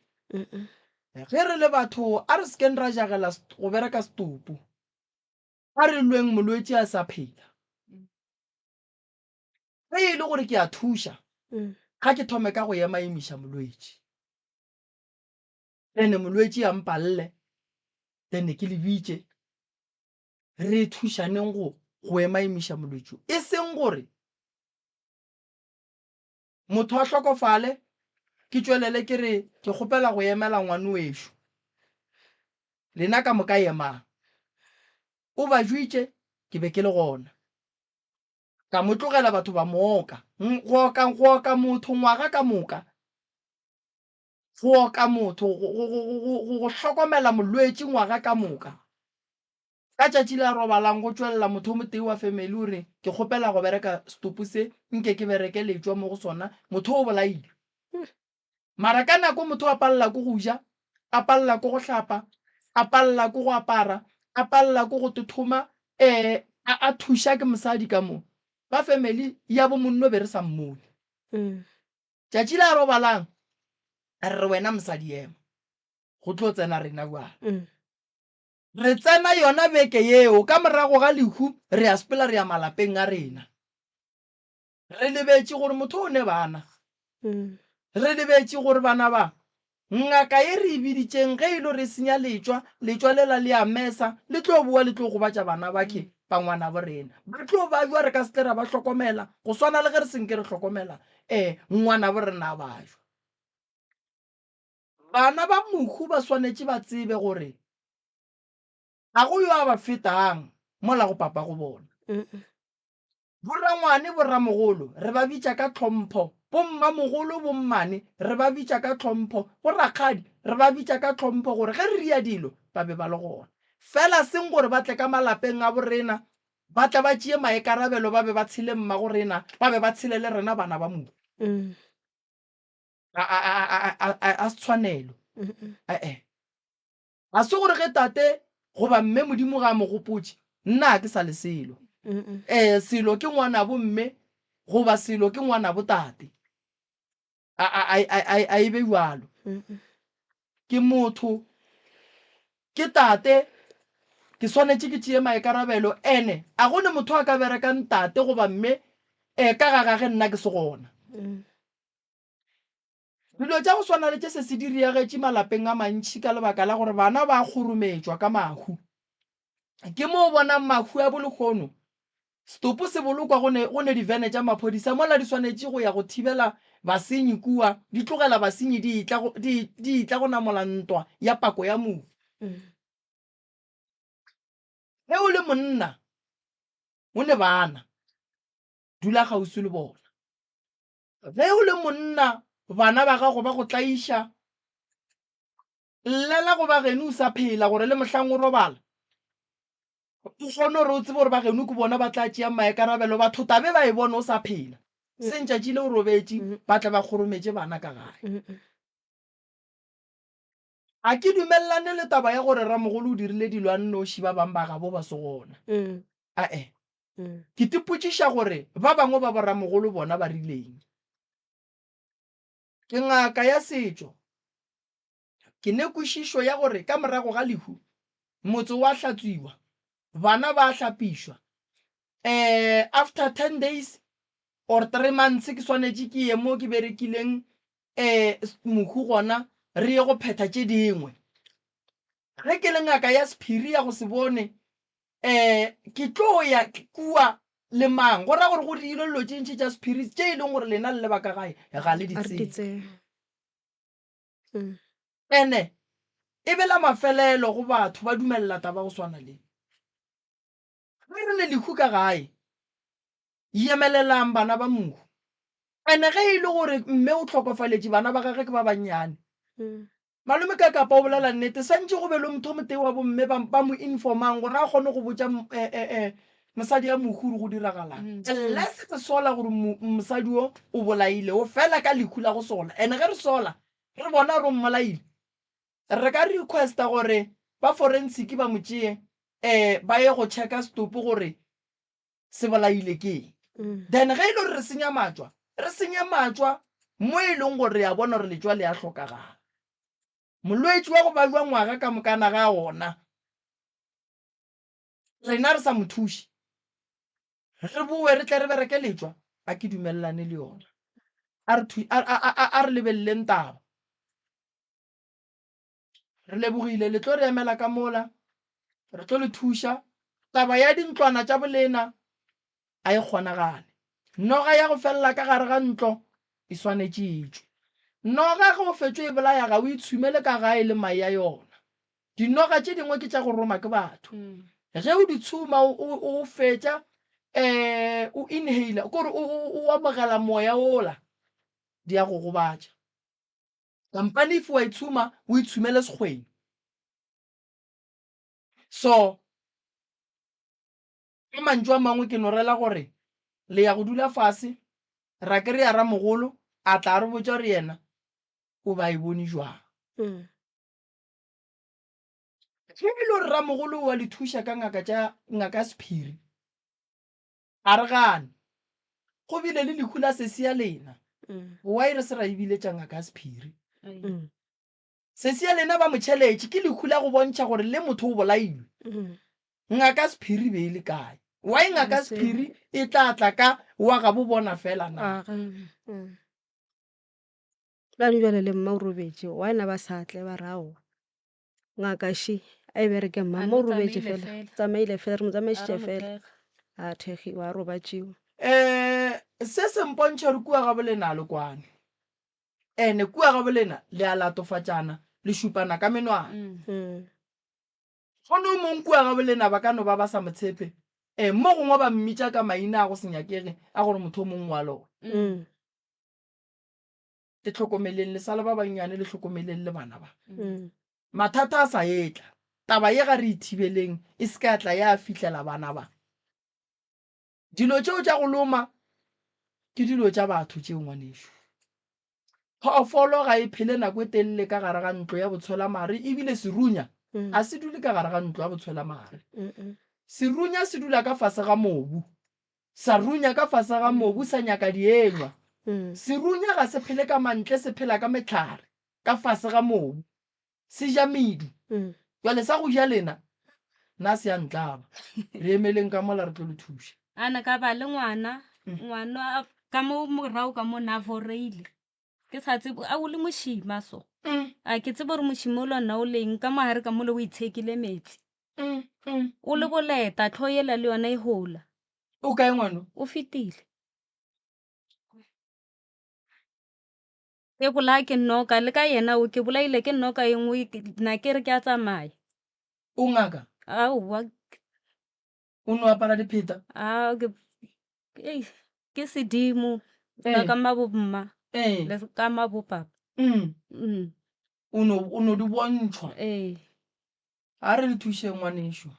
C: ge re le batho a re sekeng ra jagela go bereka stopo a re lweng molwetši a sa phela ge e le gore ke a thuša ga ke thome ka go emiša molwetši ene molwetši ya mpalle then ke le bitše re thušaneng go emiša molwetši e seng gore motho a hlokofale ke tšwelele ke re ke kgopela go emela ngwane wešo lena ka moka emang o ba jwitše ke be ke le gona ka mo tlogela batho ba mooka go oka motho ngwaga ka moka go oka motho go hlokomela molwetši ngwaga ka moka ka tšatši la robalang go tšwelela motho o motee wa family ore ke kgopela go bereka stopo se nke ke bereke letšwa mo go sona motho o bolaile mara ka nako motho a palela ko go ja a palela ko go hlapa a palela ko go apara a palela ko go tothoma a thuša ke mosadi ka moo ba family ya bo monno be re sa mmone tšatši la robalang a re wena mosadi ema go tlo tsena rena jwale re tsena yona beke yeo ka morago ga lehu re a sepela re ya malapeng a rena re lebetše gore motho o ne bana re lebetše gore bana ba ngaka e re biditšeng ge ilo re senya letšwa lela le a mesa le tlo boa le tlo gobatša bana bake ba ngwana bo rena ba tlo ba jwa re ka se ra ba hlokomela go swana le ge re senke re hlokomela ngwana bo rena ba jwa bana ba mokhu ba swanetše ba tsebe gore ga go yo a ba fetang mola go papa go bona borangwane borramogolo re ba bitša ka tlhompho bommamogolo bommane re ba bitša ka tlhompho borakgadi re ba bitša ka tlhompho gore ge re ria dilo ba be ba le gona fela seng gore ba tle ka malapeng a borena ba tla ba tšee maekarabelo ba be ba tshele mma go rena ba be ba tshele le rena bana ba mohu a se tshwanelo ga se gore ge tate goba mme modimo ga mo gopotse nna ke sa le selo selo ke ngwana bo mme goba selo ke ngwana bo tate a ebe jalo ke motho ke tate ke swanetše ke tšee maekarabelo ene a gone motho a ka berekang tate goba mme ka ga gage nna ke se gona dilo tša go swana le tše se se diriagetše malapeng a mantši ka lebaka la gore bana ba kgorometšwa ka mahu ke moo bonang mahu a bolekgono stopo se bolokwa go ne divene tša maphodisa mola di swanetše go ya go thibela basenyi kua di tlogela basenyi di itla go namola ntwa ya pako ya mohu ge o le monna o ne bana dula kgauswi le bona ge o le monna bana ba gago ba go tlaiša llela go ba geno o sa phela gore le mohlang o robala o kgone gore o tsebe gore ba geno ke bona ba tla tšeang maekarabelo batho tabe ba e bone o sa phela sentšatši le o robetše ba tla ba kgorometse bana ka gae. A ke dumelelane le taba ya gore ramogolo o dirile dilo a nnoši ba bangwe ba gabo ba se gona. Ae ke tipotšiša gore ba bangwe ba boramogolo bona ba rileng. Ke ngaka ya setšo ke ne kwešišo ya gore ka morago ga lehu motse wa hlatswiwa, bana ba hlapišwa. After 10 days or 3 months ke swanetše ke ye mo ke berekileng mohu gona re ye go phetha tše dingwe. Ge ke le ngaka ya sephiri ya go se bone ke tlo ya kua le mang go ra gore go diilo dilo tše ntšhi tša sephiri tše e leng gore lena le leba ka gae ga le ditsebe. Ene e bela mafelelo go batho ba dumelela taba go swana le ge re le lehu ka gae yemelelang bana ba mohu. Ene ge e le gore mme o tlhokofaletše bana ba gage ke ba bannyane, malome ka kapa o bolela nnete santše go be le motho motee wa bomme ba mo informang gore a kgone go botša mosadi ya mohu go diragalang. Unless ke sola gore mosadi o bolaile o fela ka lehu la go sola. Ene ge re sola re bona re mmolaile, re ka requesta gore ba forensic ba mo tšee ba ye go checka stopo gore se bolaile ke eng. Then ge e le gore re senya matšwa mo e leng gore ya bona gore letšwa le a hlokagala. Molwetši wa go balwa ngwaga ka mokana ga ona rena re sa mo thuše, re boe re tle re bereke letšwa a ke dumelelane le yona. A re lebeleleng taba, re lebogile le tlo re emela ka mola, re tlo le thuša. Taba ya dintlwana tša bolena a e kgonagale. Noga ya go felela ka gare ga ntlo e swanetše etšwe. Noga ge o fetšwe e bolaya ga o itshumele ka gae le mai ya yona. Dinoga tše dingwe ke tša go roma ke batho. Ge o di tshuma o fetša o inhaler kore o amogela moya ola di a go gobatša. Kampane if wa itshuma o itshumele sekgweng. So ke mantšu a mangwe ke norela gore le ya go dula fase ra ke re ya ramogolo a tla re botša re yena o ba e bone jwang. Ge e le gore ramogolo wa le thuša ka ngaka sephiri a re gane go bile le lehu la sesia lena wa ire se ra ebile tša ngaka sephiri. Sesia lena ba motšheletše ke lehu la go bontšha gore le motho o bolailwe. Ngaka sephiri be e le kae wa ngaka sephiri e tla tla ka wa ga bo bona fela na.
D: Bane jwale le mma o robetše wa ena ba sa tle ba rao ngaka she a e bereke mma mo o robetše fela tsamaile fela re mo tsamaišitše fela a thegi wa robatšeo.
C: Se sempontšha re kua ga bolena le kwane ene kua ga bolena le a latofatšana le šupana ka menwana. Gone o mongwe kua ga bolena ba ka no ba sa motshepe mo gongwe ba mmitša ka maina a go senyakege a gore motho o mongwe wa lona. Le tlhokomeleng le sala ba bannyane le tlhokomeleng le bana ba. Mathata a sa etla taba ye ga re ithibeleng e se ka tla ya fihlela bana ba. Dilo tšeo tša go loma ke dilo tša batho tšeo ngwanešo. Phoofolo ga e phele nako e telele ka gare ga ntlo ya botshwelamare ebile serunya a se dule ka gare ga ntlo ya botshwelamare. Serunya se dula ka fase ga mobu, sa runya ka fase ga mobu sa nyaka dienywa. Serunya ga se phele ka mantle se phela ka metlhare ka fase ga mobu se ja medu. Jwale sa go ja lena na se ya ntlaba re emeleng ka mola re tlo le thuša.
E: Ana ka ba le ngwana ka mo morao ka mo navoreile ke sa tsebo a o le mošima so a ke tsebo re mošima o lona o leng ka mogare ka mole o itshekile metsi o le boleta tlhoyela le yona e hola.
C: O kae ngwana
E: O fetile ke bola ke noka le ka yena o ke bolaile ke noka e nngwe na ke re ke a tsamaya.
C: o ngaka
E: Aowa
C: o no apara dipheta
E: ke sedimo ka mabomma le ka mabopapa.
C: o no di bontšhwa a re le thuše ngwanešo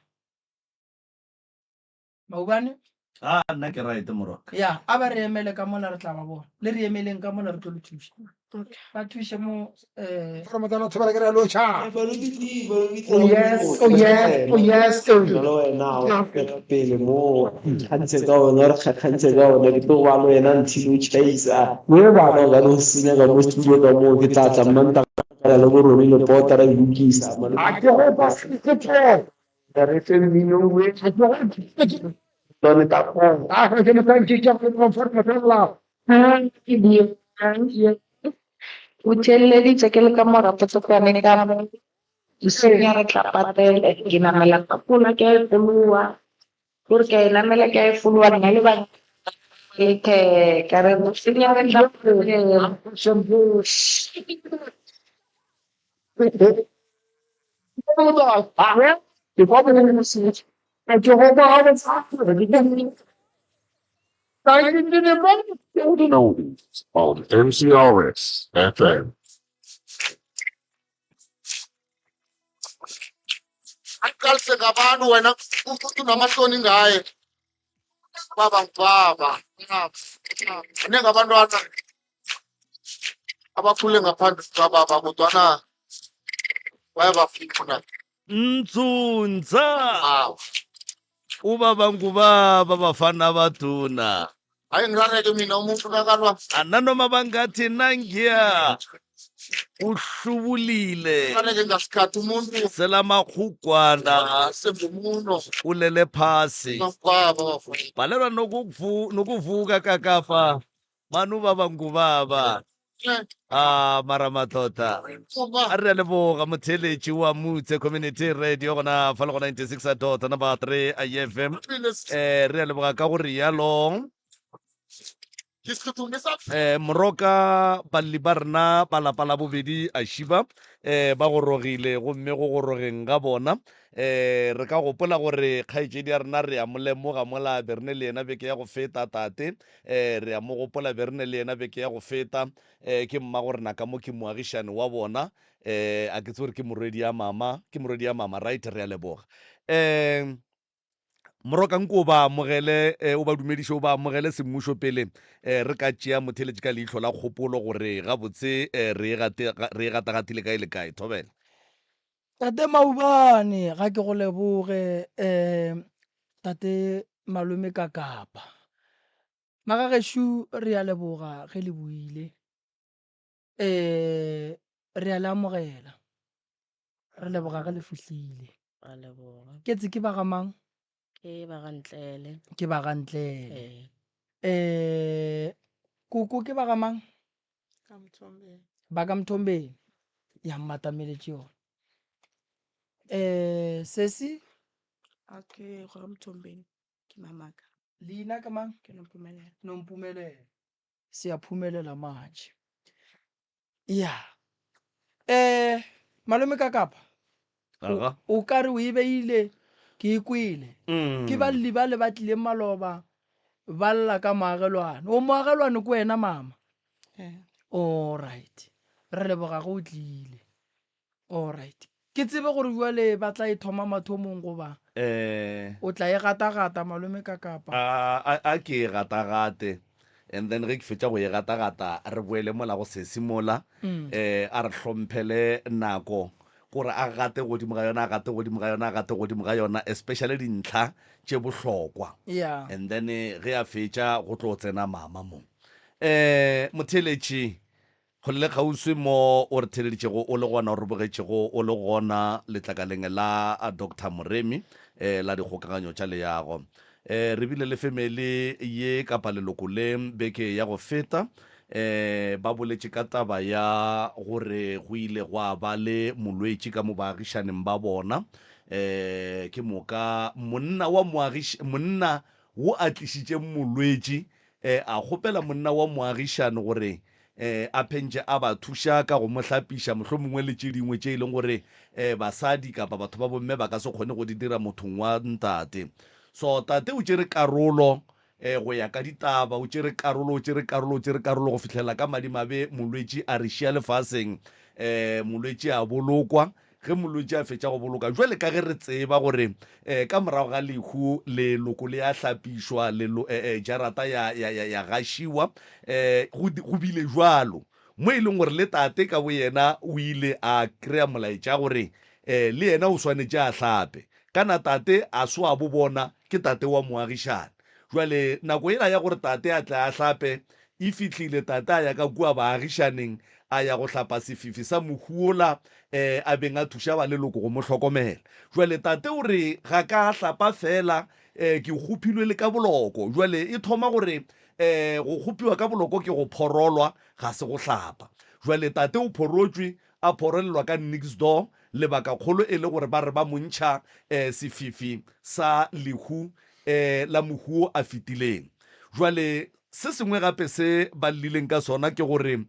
C: maobane
B: nna ke right Moroka.
C: ya a ba re emele ka mola re tla ba bona le re emeleng ka mola re tlo le thuša ba thuše mo
A: Ramadana thobela ke re lo cha.
G: pele mo kgantse ka ona re kgantse ka ona ke tlo ba lo yena ntshilo chaisa mo bana ba lo senya ka mo studio ka mo ke tla mmanta ka le go rone le pota ra ikisa a ke go ba ke tlo re se mino we a ke go done ta ko a ke me tan ki ka ko forma la ke di
H: Uccelleri che le camera posso fare camera di segnare clappate che non me la capula che è fulua perché non me la che è fulua non le va che caremo segnare clappate
I: on MCRS FM.
A: Akalse ngabantu wena unamahloni ngaye. Baba ngibaba. Ninga abantwana abakhule ngaphandle kwababa kodwana bayabafuna.
B: Ntsundza
A: Hawu.
B: ubaba ngubaba bafana baduna
A: Hayi ngirareke mina umuntu kakalwa.
B: ananoma bangathi nangiya uhlubulile
A: Ngirareke ngasikhathi umuntu
B: selamarhugwana
A: sembumuno
B: ulele phasi
A: ngababa bafuna.
B: balelwa nokuvuka kakafa manu baba ngubaba mara mathota a re a leboga motheletši wa mutse community radio gona fa le go 96 a tota number 3 a fm re a leboga ka gore yalo moroka balli ba rena palapa la bobedi a šiba ba gorogile gomme go gorogeng ga bona re ka gopola gore kgaetšedi ya rena re a mo lemoga mola berne le yena beke ya go feta tate re a mo gopola berne le yena beke ya go feta ke mma gore naka mo ke moagišane wa bona a ke tse gore ke morwedi ya mama right re a leboga moroka nko o ba amogele o ba dumediše o ba amogele semmušo pele re ka tšea motheletše ka leitlho la kgopolo gore gabotse re e gatagatile kae le kae thobela
C: tate maubane ga ke go leboge tate malome ka kapa magagešo re a leboga ge le buile re a le amogela re leboga ge le fihlile
J: a leboga
C: ke tse ke ba gamang
J: ke ba gantlele
C: ke ba gantlele koko ke ba gamang
J: ka mthombe
C: ba ka mthombeni ya mmatameletše yone sesi
J: a ke go ka mthombeni ke mamaka
C: leina ka mang
J: ke nompumelela
C: nompumelela siyaphumelela manje ya malome ka kapa
B: aga
C: o ka re o e beile ke e kwele ke balli ba le batlileng maloba ba lla ka moagelwane o moagelwane ko wena mama alright re leboga go o tlile alright ke tsebe gore jwale ba tla e thoma mathomong goba o tla e gata-gata malome ka kapa
B: a ke e gata-gate and then ge ke fetša go e gata-gata re boele mola go sesimola a re hlomphele nako gore a gate godimo ga yona a gate godimo ga yona a gate godimo ga yona especially dintlha tše bohlokwa
C: ya
B: and then ge a fetša go tlo tsena mama mo motheletši go le kgauswi mo o re theleditšego o le gona o re bogetšego o le gona letlakaleng la dr moremi la dikgokaganyo tša leago re bile le family ye kapa leloko le beke ya go feta ba boletše ka taba ya gore go ile go a ba le molwetši ka mo baagišaneng ba bona ke moka monna wo a tlišitšeng molwetši a kgopela monna wa moagišane gore a phentše a ba thuša ka go mo hlapiša mohlho mongwe le tše dingwe tše e leng gore basadi kapa batho ba bomme ba ka se kgone go di dira mothong wa ntate so tate o tšere karolo go ya ka ditaba o tšere karolo go fitlhela ka madimabe molwetši a re šia lefaseng molwetši a bolokwa ge molwetse a fetša go boloka jwale ka ge re tseba gore ka morago ga lehu leloko le a hlapišwa jarata ya gašiwa go bile jwalo mo e leng gore le tate ka bo yena o ile a kry-a molaetša gore le yena o swanetše a hlape kana tate a so a bo bona ke tate wa moagišane jwale nako ela ya gore tate a tla a hlape e fitlhile tate a ya ka kua baagišaneng a ya go hlapa sefifi sa mohuola a beng a thuša ba leloko go mo hlokomela jwale tate o re ga ka hlapa fela ke gopilwe le ka boloko jwale e thoma gore go gopiwa ka boloko ke go phorolwa ga se go hlapa jwale tate o phorotswe a phorelelwa ka next door lebaka kgolo e le gore ba re ba montšha sefifi sa lehu la mohuo a fitileng jwale se sengwe gape se ba llileng ka sona ke gore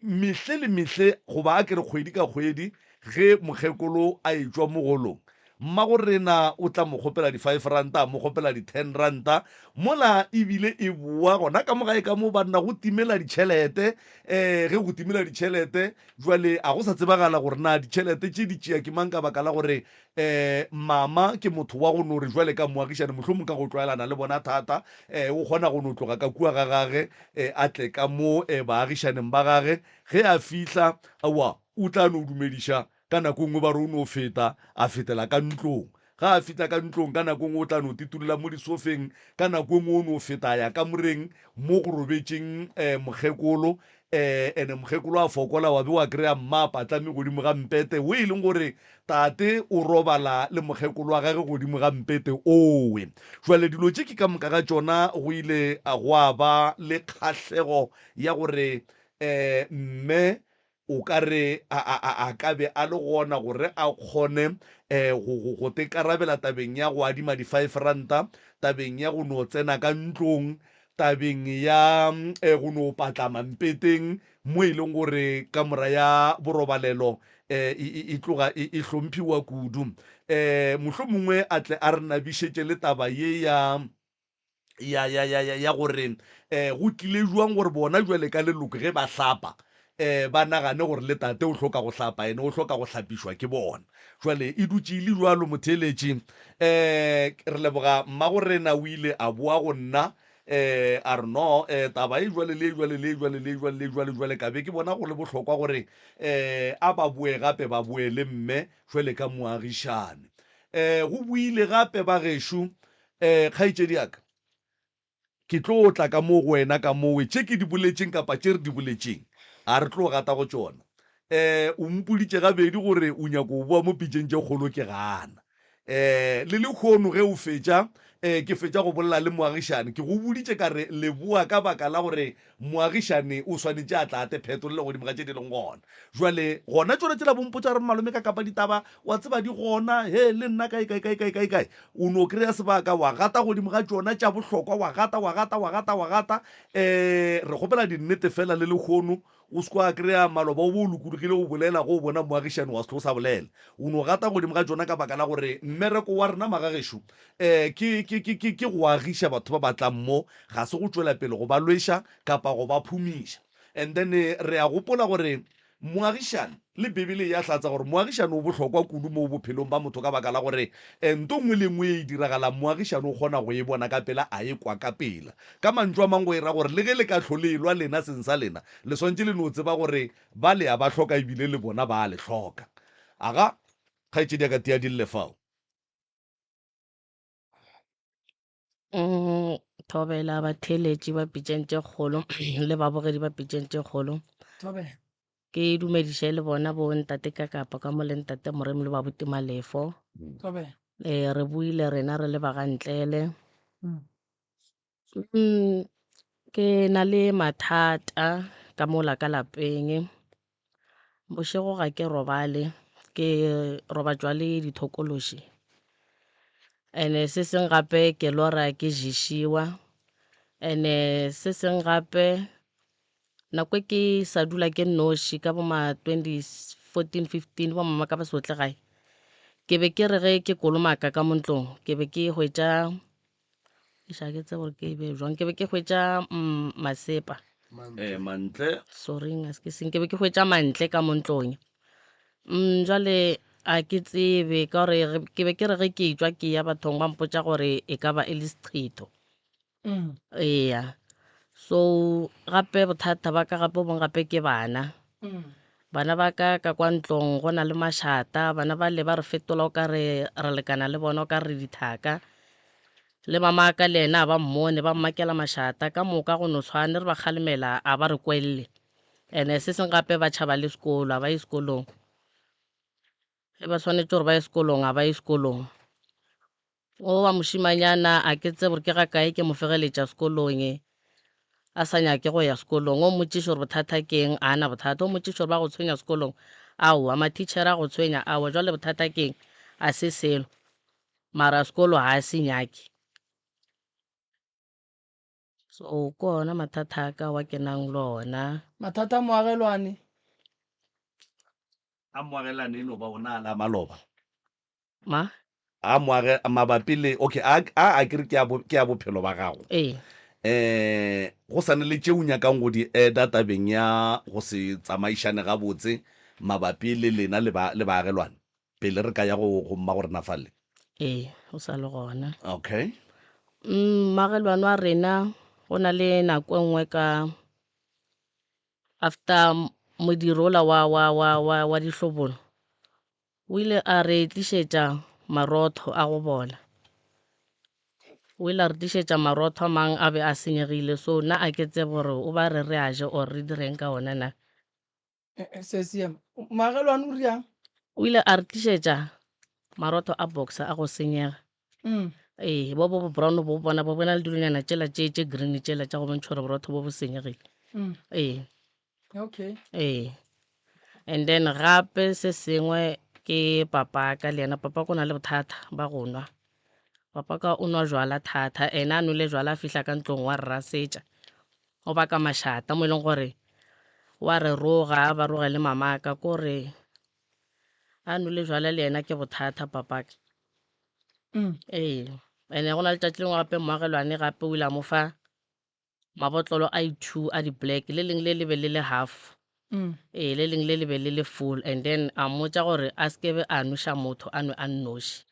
B: mehle le mehle goba a kere kgwedi ka kgwedi ge mokgekolo a etswa mogolong mmago rena o tla mo kgopela di-5 ranta mo kgopela di-10 ranta mola ebile e boa gona ka mogae ka mo banna go timela ditšhelete ge go timela ditšhelete jwale a go sa tsebagala gore na ditšhelete tše di tšea ke mang ka baka la gore mama ke motho wa go no re jwale ka moagišane mohlomong ka go tlwaelana le bona thata o kgona go no tloga ka kua ga gage a tle ka mo baagišaneng ba gage ge a fihla aowa o tla no dumediša ka nako ngwe ba re o no feta a fetela ka ntlong ga a feta ka ntlong ka nako ngwe o tla no titulela mo disofeng ka nako ngwe o no feta ya ka moreng mo go robetšeng mokgekolo ene mokgekolo a fokola wa be wa kry-a mma patlame godimo ga mpete o e leng gore tate o robala le mokgekolo wa gage godimo ga mpete owe jwale dilo tše ke ka moka ga tšona go ile a go a ba le kgahlego ya gore mme o ka re a ka be a le gona gore a kgone go tekarabela tabeng ya go adima di-5 ranta tabeng ya go no tsena ka ntlong tabeng ya go no patla mampeteng mo e leng gore ka mora ya borobalelo e tloga e hlomphiwa kudu mohlomongwe a tle a re nabišetše le taba ye ya gore go tlile jwang gore bona jwale ka leloko ge ba hlapa ba nagane gore le tate o hloka go hlapa ene o hloka go hlapišwa ke bona jwale e dutše le jwalo motheletše re leboga mmagorena o ile a boa go nna a re no taba e jwale ka be ke bona go le bohlokwa gore a ba boe gape ba boe le mme jwale ka moagišane go buile gape ba gešo kgaetšedi yaka ke tlo tla ka mo go wena ka mowe tše ke di boletšeng kapa tše re di boletšeng a re tlo gata go tšona o mpoditše gabedi gore o nyako o boa mo pitšeng tše kgolo ke gana le lekgono ge o fetša ke fetša go bolela le moagišane ke go boditše ka re le boa ka baka la gore moagišane o swanetše a tlate phetolole godimo ga tše di leng gona jwale gona tšona tšela bompotša re malome ka kapa ditaba wa tseba di gona he le nna kae o no kry-a sebaka wa gata godimo ga tšona tša bohlokwa wa gata re kgopela dinnete fela le lekgono o se kwa kry-a maloba o bo o lokodogile go bolela go bona moagišane wa setlo sa bolela o no gata godimo ga tšona ka baka la gore mmereko wa rena magagešo ke go agiša batho ba batlang mo ga se go tšwela pele go ba lweša kapa go ba phumiša and then re a gopola gore moagišane le bebele ya hlatsa gore moagišane o bohlokwa kudu mo bophelong ba motho ka baka la gore nto ngwe le ngwe e diragala moagišane o kgona go e bona ka pela a e kwa ka pela ka mantšu a mangwe e ra gore le ge le ka tlholelwa lena seng sa lena le swantse le no tseba gore ba le a ba hloka ebile le bona ba le hloka aga kgaetšedi ka tia dille fao
K: thobela batheletši ba pitšeng tše kgolo le babogedi ba pitšeng tše kgolo ke dumediše le bona bo ntate ka kapa ka mo le ntate moremi le ba botimalefo re buile rena re le bagantlele ke na le mathata ka mola ka lapeng bošego ga ke robale ke roba tšwa le dithokološi ene se seng gape ke lora ke jišiwa ene se seng gape nako ke sa dula ke noši ka boma 2014-15 ba mama ka ba sotle gae ke be ke re ge ke kolomaka ka montlong ke be ke hwetša ke be ke hwetša masepa
B: mantle
K: sorry ke be ke hwetša mantle ka montlong Jwale a ke tsebe ka gore ke be ke re ge ke tswa ke ya bathong ba mpotsa gore e ka ba e le seqhetho. Eya, so gape bothata ba ka gape bong gape ke bana. Bana ba ka kwa ntlong go na le mašata, bana ba le ba re fetola o ka re lekana le bona o ka re dithaka. Le mama ka le ena ba mmone ba mmakela mašata ka moka go no tshwane re ba kgalemela a ba re kwelle. Ene se seng gape ba tšhaba le sekolo, a ba ye sekolong. Ge ba tshwanetse gore ba ye sekolong, a ba ye sekolong. O wa mošimanyana a ke tse gore ke ga kae ke mo fegeletša sekolong a sa nyake go ya sekolong. O mmotsiše gore bothata ke eng, a na bothata. O mmotsiše gore ba go tshwenya sekolong, aowa matitšhere a go tshwenya, aowa jwale bothata ke eng, a se selo mara sekolo ga a se nyake. So ke ona mathata a ka wa ke nang le ona.
C: Mathata a moagelwane
B: a moagelane eno ba ona la maloba
K: ma
B: a moage mabapi le okay a kere ke a bophelo ba gago. Go sane le tšeo nyakang go di eda tabeng ya go se tsamaišane gabotse mabapi le lena le baagelwane pele re ka ya go mma gore nafalle.
K: Go sa le gona.
B: Okay.
K: Maagelwane wa rena go na le nako nngwe ka after modiro ola wa dihlobolo o ile a re tlišetša marotho a go bola. O ile a re tlišetša marotho a mang a be a senyegile, so nna a ke tsebe gore o ba re a je or re direng ka ona na.
C: se siame. Maagelwane o riang?
K: O ile a re tlišetša marotho a boxa a go senyega. Bo brown bo bona bo bona le dilonyana tšela tše green tšela tša go bontšha gore borotho bo senyegile.
C: Okay.
K: And then gape se sengwe ke papa ka le yena. Papa ko na le bothata ba go nwa. Papa ka o nwa jwala thata ene a nwele jwala a fihla ka ntlong wa rrasetša o ba ka mašata mo e leng gore wa re roga ba roga le mamaka ko re a nwele jwala le yena ke bothata papaka. Ene go na le tšatši lengwe gape moagelwane gape o ile a mo fa mabotlolo a 2 a di-black, le leng le lebe le le half. Le leng le lebe le le full, and then a mmotša gore a sekebe a noša motho a nwe a nnoši.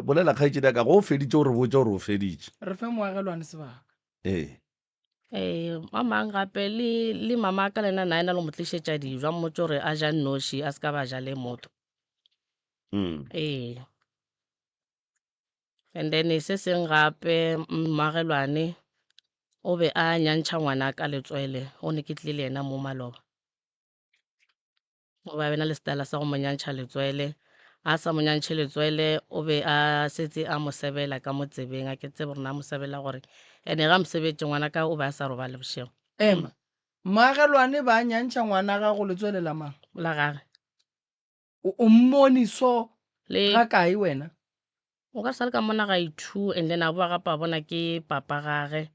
B: Bolela kgaetšedi ka go feditše gore botse gore o feditše
C: re fe moagelwane sebaka.
K: Mamang gape le mama ka lena na ena le mo tlišetša dijo a mmotse gore a ja nnoši a seka ba ja le motho. And then se seng gape moagelwane o be a nyantšha ngwana ka letswele o ne ke tlile le ena mo maloba. O ba bena le style sa go mo nyantšha letswele, a sa mo nyantšhe letswele o be a setse a mo sebela ka mo tsebeng a ke tsebe gore na mo sebela gore ene ga mosebetse ngwana ka o be a sa robale bošego.
C: Moagelwane ba nyantšha ngwana ga go letswele la mang
K: la gage.
C: O mmone so ga kae wena?
K: O ka sa le ka mona ga 2 and then a boa gape a bona ke papa gage,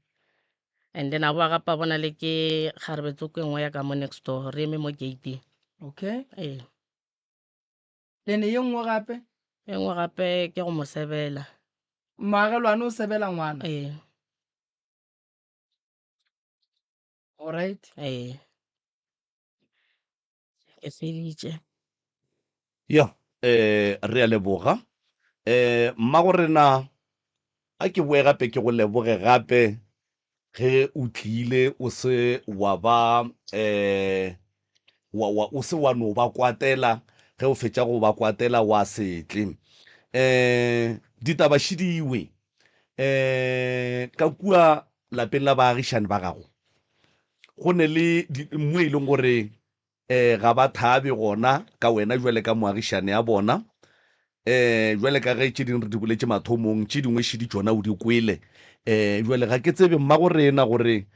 K: and then a boa gape a bona le ke kgarebetsoko engwe ya ka mo next door re eme mo gate.
C: Okay. Lene ye nngwe gape?
K: Ye nngwe gape ke go mo sebela.
C: Moagelwane o sebela ngwana? Alright.
K: Ke feditše.
B: Ya re a leboga. Mma go rena a ke boe gape ke go leboge gape ge o tlile o se wa ba o se wa no ba kwatela ge o fetša go ba kwatela wa setle. Ditaba šidiwe ka kua lapeng la baagišane ba gago go ne le mo e leng gore ga ba thabe gona ka wena jwale ka moagišane ya bona. Jwale ka ge tše dingwe re di boletše mathomong tše dingwe šedi tšona o di kwele. Jwale ga ke tsebe mma go rena gore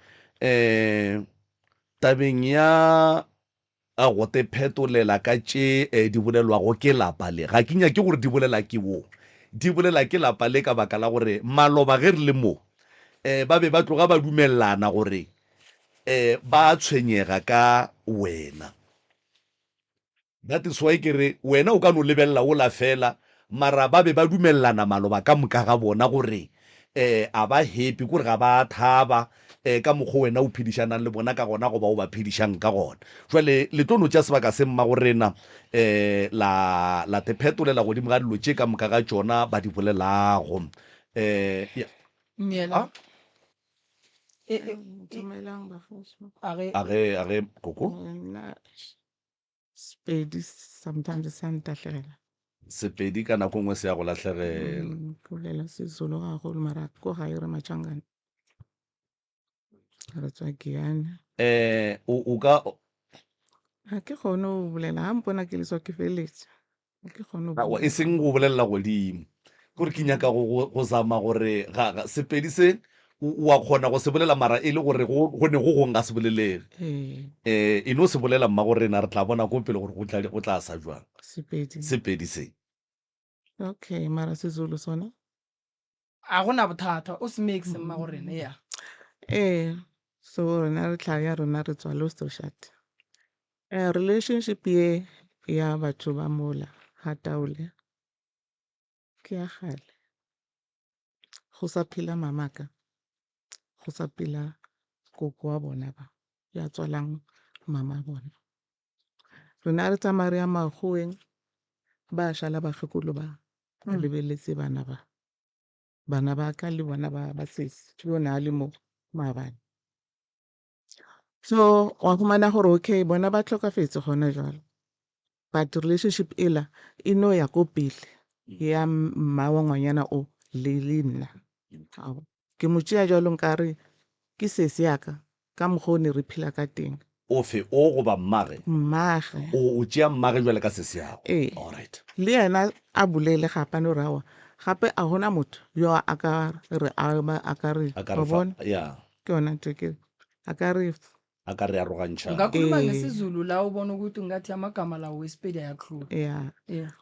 B: tabeng ya a go te phetolela ka tše di bolelwago ke lapa le ga ke nyake gore di bolela ke wo di bolela ke lapa le ka baka la gore maloba ge re le mo ba be ba tloga ba dumellana gore ba tshwenyega ka wena. That is why ke re wena o ka no lebelela o la fela mara ba be ba dumellana maloba ka moka ga bona gore a ba happy kore ga ba thaba ka mokgwa wena o phedišanang le bona ka gona go ba o ba phedišang ka gona jwale le tlo no tša sebaka se mma gorena la te phetolela godimo ga dilo tše ka moka ga tšona ba di bolelago
C: Miela.
J: Dumelang bafosho.
B: a ge koko
J: Nna Sepedi sometimes se ntahlegela.
B: sepedi ka nako nngwe se ya go latlhegela
J: Pulela Sezulu gagolo mara ko gae re Machangane. Re tswa Giyane.
B: o ka
J: Ha ke kgone ho bolela ha mpona ke leswa ke feletse. Ha ke kgone ho
B: e seng go bolelela godimo kore ke nyaka go zama gore sepedi se wa kgona go se bolela mara e le gore go ne go gong ka se bolelege e no se bolela mma gore rena re tla bona ko pele gore go tla sa jwang sepedi se
J: Okay, mara Sezulu sona.
C: A gona bothata o se mix mma go rena ya.
J: So rena re tla ya rona re tswa Losto Shat. Relationship ye ya batho ba mola ha taole. Ke ya gale. Go sa phela mamaka. Go sa phela koko wa bona ba. Ya tswalang mama bona. Rena re tsamaya ya magweng ba shala ba gekolo ba. Lebeletse bana ba. Bana ba ka le bona ba sesi. Ke bona le mo maabane. So wa fumana gore okay bona ba tlhokafetse gona jalo. But relationship ela e no ya ko pele ya mma wa ngwanyana o le nna. Ke mo tšea jalo nkare ke sese yaka ka mokgone re phela ka teng.
B: ofe o go ba mmage o tšea mmage jwale ka se se yago alright
J: le yena a bolele gape no rawa gape a gona motho yo a ka re a ka re bona
B: ya
J: ke yona ntwe a ka re
B: arogantšha
C: ngakhuluma ngesizulu la ubona ukuthi ngathi amagama lawo wesipedi ayakhuluma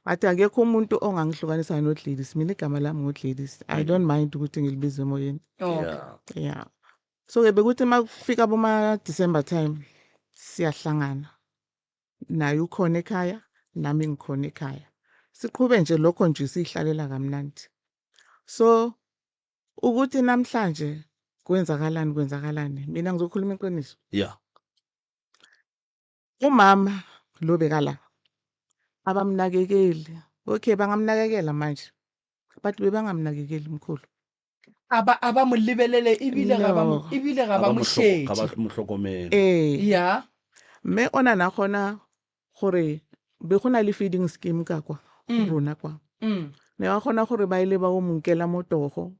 J: athi akekho umuntu ongangihlukanisa noGladys mina igama lami ngoGladys I don't mind ukuthi ngilibize emoyeni so ke bekuthi makufika boma December time siyahlangana naye ukhona ekhaya nami ngikhona ekhaya siqhube nje lokho nje sihlalela kamnandi so ukuthi namhlanje kwenzakalani mina ngizokhuluma iqiniso umama lo bekala abamnakekeli okay bangamnakekela manje but bebangamnakekeli mkhulu
C: abamulibelele ibile ga
B: muhlokomele
C: ya
J: mme ona na gona gore be gona le feeding scheme ka kwa rona kwa ne wa gona gore ba ile ba o monkela motogo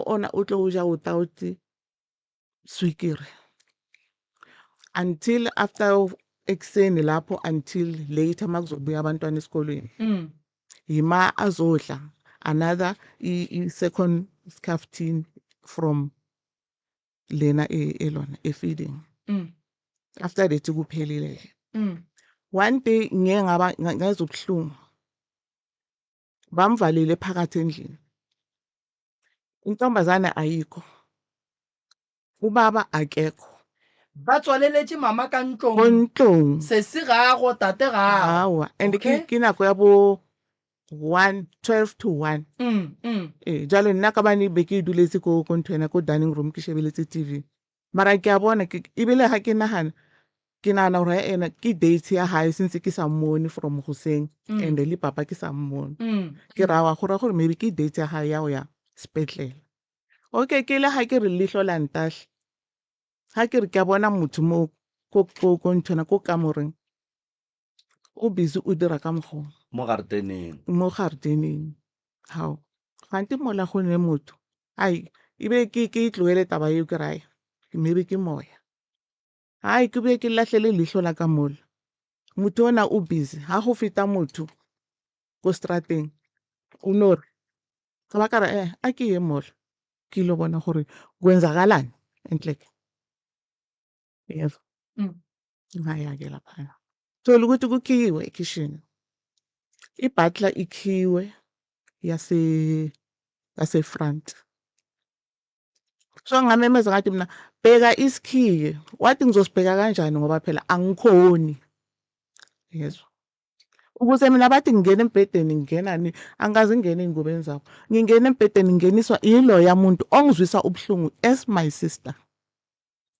J: ona o tlo o ja o taotse swikiri until after ekseni lapho until later makuzobuya abantwana esikolweni yima azodla another second scarftin from lena elona feeding after that kuphelile one day ngeke ngaba ngazobuhlungu bamvalile phakathi endlini intombazana ayikho ubaba akekho
C: batswaleletse mama ka ntlong sesi gago tate gago
J: and ke nako ya bo 12 to 1 jalo nna ka bane be ke duletse ko nthwena ko dining room ke shebeletse TV mara ke a bona ebile ga ke nagana gore ena ke date ya hae since ke sa mmone from Hussein and le papa ke sa mmone ke rawa gore maybe ke date ya hae ya go ya sepetlele okay ke le ga ke re lihlo la ntahle ha ke re ke bona motho mo ko nthwena ko kamoreng o busy o dira ka mokgwa
B: mo
J: gardeneng how ganti mola go ne motho ai ibe ke tlogele taba eo ke rae maybe ke moya ai ke be ke lahlele lihlo la ka mola motho ona o busy ha go feta motho ko strateng o nore ka ba ka re a ke ye mola ke lo bona gore kwenzakalani enhleke yes ngaya ke lapha so ukuthi kukhiwe ekitchen ibutler ikhiwe yase front so ngamemeza ngathi mina bheka isikhiye wathi ngizosibheka kanjani ngoba phela angikhoni yezwa ukuze mina bathi ngingena embhedeni ngingenani angazi ngingena ey'ngubeni zabo ngingena embhedeni ngingeniswa iloya muntu ongizwisa ubuhlungu as my sister.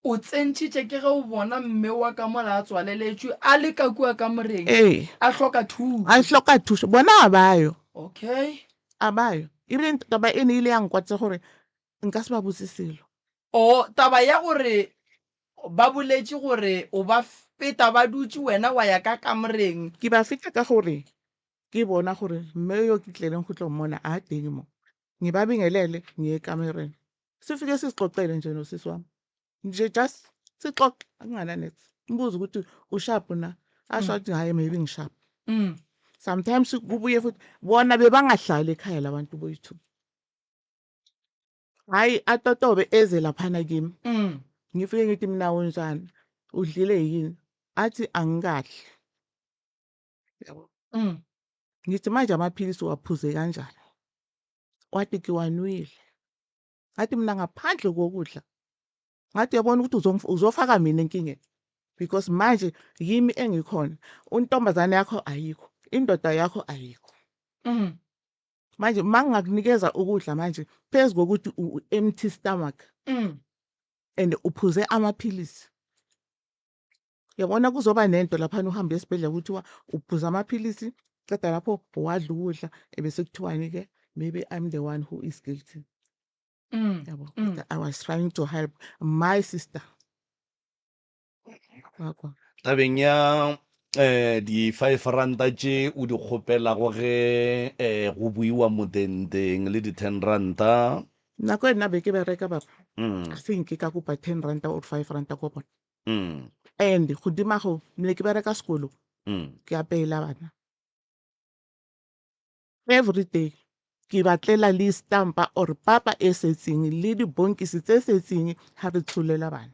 C: o tsentšhitše ke ge o bona mme wa ka mola a tswaleletswe a le ka kua ka moreng
J: Ee,
C: a hloka thuso.
J: a hloka thuso bona a bayo
C: Okay.
J: a bayo ebile taba e ne ile ya nkwatse gore nka se ba botse selo.
C: O taba ya gore ba boletše gore o ba feta ba dutse wena wa ya ka kamoreng.
J: Ke ba feta ka gore ke bona gore mme yo ke tleleng go tlo mmona a teng mo ngibabingelele ngiye ekamereni sifike sizixoxele nje nosisi wami nje just sixoxe akungananethe mbuza ukuthi ushaphu na asho athi hayi maybe ngishaphu. Sometimes kubuye futhi bona bebangahlali ekhaya labantu boyithu hayi atotobe eze laphana kimi ngifike ngithi mina wenjani udlile yini athi angikadli yabo. Ngithi manje amaphilisi waphuze kanjani wathi kiwanwile ngathi mina ngaphandle kokudla ngathi uyabona ukuthi uzofaka mina enkingeni because manje yimi engikhona untombazane yakho ayikho indoda yakho ayikho manje mangakunikeza ukudla manje phezu kokuthi empty stomach and uphuze amaphilisi yabona kuzoba nento laphana uhambe esibhedlela ukuthi uphuza amaphilisi qeda lapho wadla ukudla ebese kuthiwani ke maybe I'm the one who is guilty. Yabo I was trying to help my sister.
B: Tabeng ya di 5 ranta tše o di kgopela gore go buiwa modendeng le di 10 ranta
J: nako e nna be ke bereka baba I think ka kopa 10 ranta or 5 ranta ko bona and godima go ne ke bereka sekolo ke apeela bana every day ke batlela le stampa or papa e setseng le dibonkisi tse setseng ha re tsholela bana.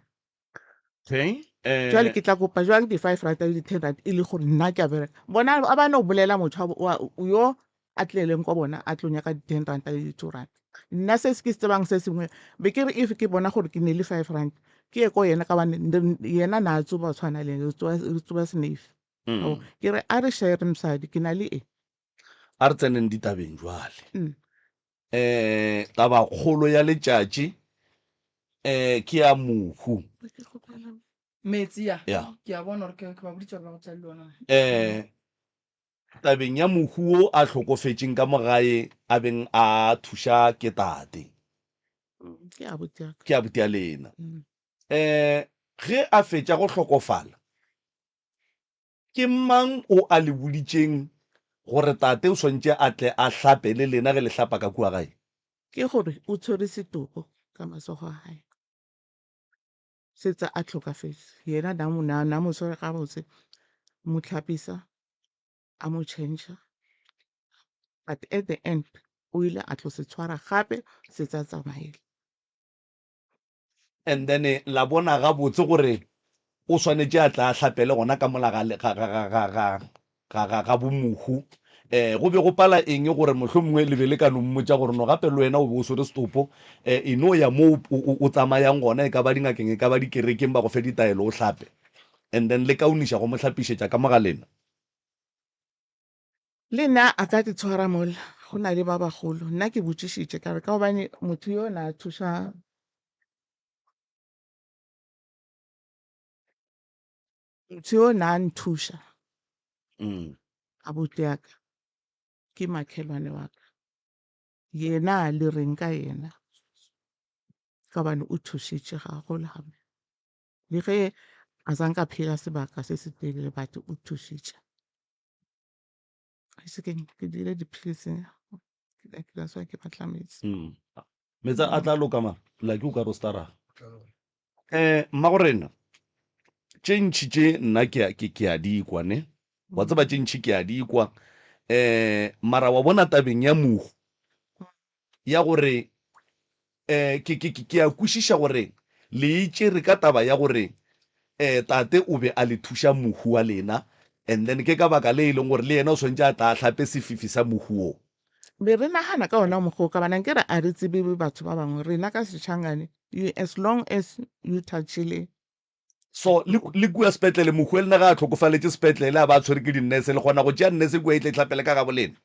B: Okay.
J: Jwale ke tla kopa jwang di 5 ranta le di 10 ranta e le gore nna ke a bereka bona a bana o bolela motho yo a tleleng kwa bona a tlonya ka di 10 ranta le di 2 ranta nna se se ke tsebang se sengwe be ke re if ke bona gore ke ne le 5 ranta ke ye ko yena ka bane yena na tsuba tshwana le tsuba sneif ke re a re share msadi ke na le e
B: a re tseneng ditabeng jwale taba kgolo ya letšatši ke ya mohu
C: metsi ya
B: Yeah.
C: ke a bona gore ke ba boditse ba go tla le lona.
B: tabeng ya mohu o a hlokofetšeng ka mogae a beng a thuša ke tate
J: ke a botsa
B: ke a butia lena ge a fetša go hlokofala ke mang o a le boditšeng gore tate o swantše a tle a hlape le lena ge le hlapa ka kua gae
J: ke gore o tshwere setopo ka matsogo a hae setsa a tlhokafetse yena na mo tshwere ga botse mo tlhapisa a mo change but at the end o ile a tlo se tshwara gape setsa tsamaile
B: and then la bona ga botse gore o swanetše a tla a hlapele gona ka mola ga bomohu go be go pala eng gore mohlomongwe le be le ka nommotša gore no gape le wena o be o swere setopo eno ya mo o tsamayang gona e ka ba dingakeng e ka ba dikerekeng ba go fe ditaelo o hlape and then le kauniša go mo hlapišetša ka mogalena
J: le nna a ka di tshwara mola go na le ba bagolo nna ke botšišitše ka re ka gobane motho yo na thuša motho yo na nthuša a bute yaka ke makhelwane wa ka yena le reng ka yena ka bane o thušitše gagolo gape le ge a sanka phela sebaka se se telele batho o thušitše ke dile dipilisi that's why ke batlametse
B: metsa a tla loka ma like o ka ro stara mmagorena tše ntšhi tše nna ke a di kwa ne wa tseba tše ntšhi ke a di kwa mara wa bona tabeng ya mohu ya gore ke a kwešiša gore le itšere ka taba ya gore tate o be a le thuša mohu wa lena and then ke ka baka le e leng gore le yena o swantše a tla hlape sefifi sa mohu o
J: be re nagana ka ona mogo ka bana ke re a re tsebe batho ba bangwe rena ka setšhangane as long as you touchile
B: so le kua sepetlele mogwe le na ga a tlhokofaletse sepetlele a ba tshwere ke dinnese le gona go tšea nnese kua e tle tlhapele ka ga bolena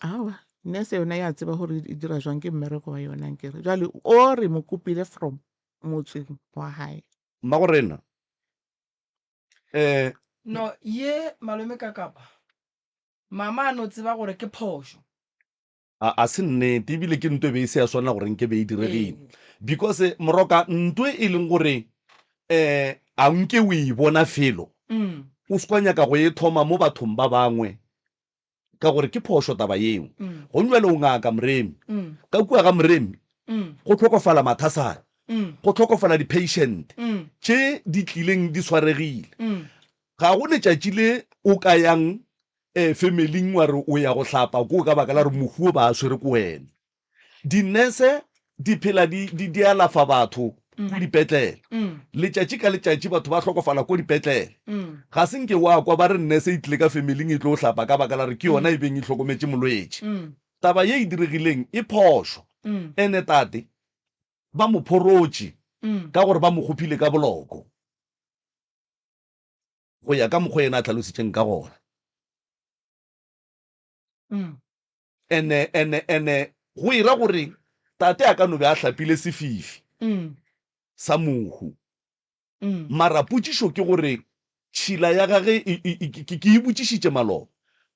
J: awa nese yona ya tseba gore e dira jwang ke mmereko wa yona nkere jwale o re mo kopile from motseng wa hae
B: mma go rena
C: no ye malome ka kapa mama a no tseba gore ke phoso
B: a se nnete ebile ke ntwe be e se ya swana gore nke be e diregile because moroka ntwe e leng gore a nke o e bona felo o se kwa nyaka go e thoma mo bathong ba bangwe ka gore ke phoso taba eo go njwale o ngaka moremi ka kua ga moremi go tlhokofala mathasane go tlhokofala di-patient tše di tlileng di tshwaregile ga go letšatši le o ka yang familyng wa re o ya go hlapa ko ka baka la re mohuo ba a swere ko wena dinese di phela di alafa batho ko dipetlele letšatši ka letšatši batho ba tlhokofala ko dipetlele ga se nke wa kwa ba re nnese e tlile ka familyng e tlo o hlapa ka baka la re ke yona e beng e tlhokometse molwetši taba ye e diregileng e phoso ene tate ba mo phorotše ka gore ba mo kgopile ka boloko go ya ka mokgwa ena a tlhalositseng ka gona ene go ira gore tate a ka no be a hlapile sefifi sa mohu mara potšišo ke gore tšhila ya gage ke e botšišitše maloba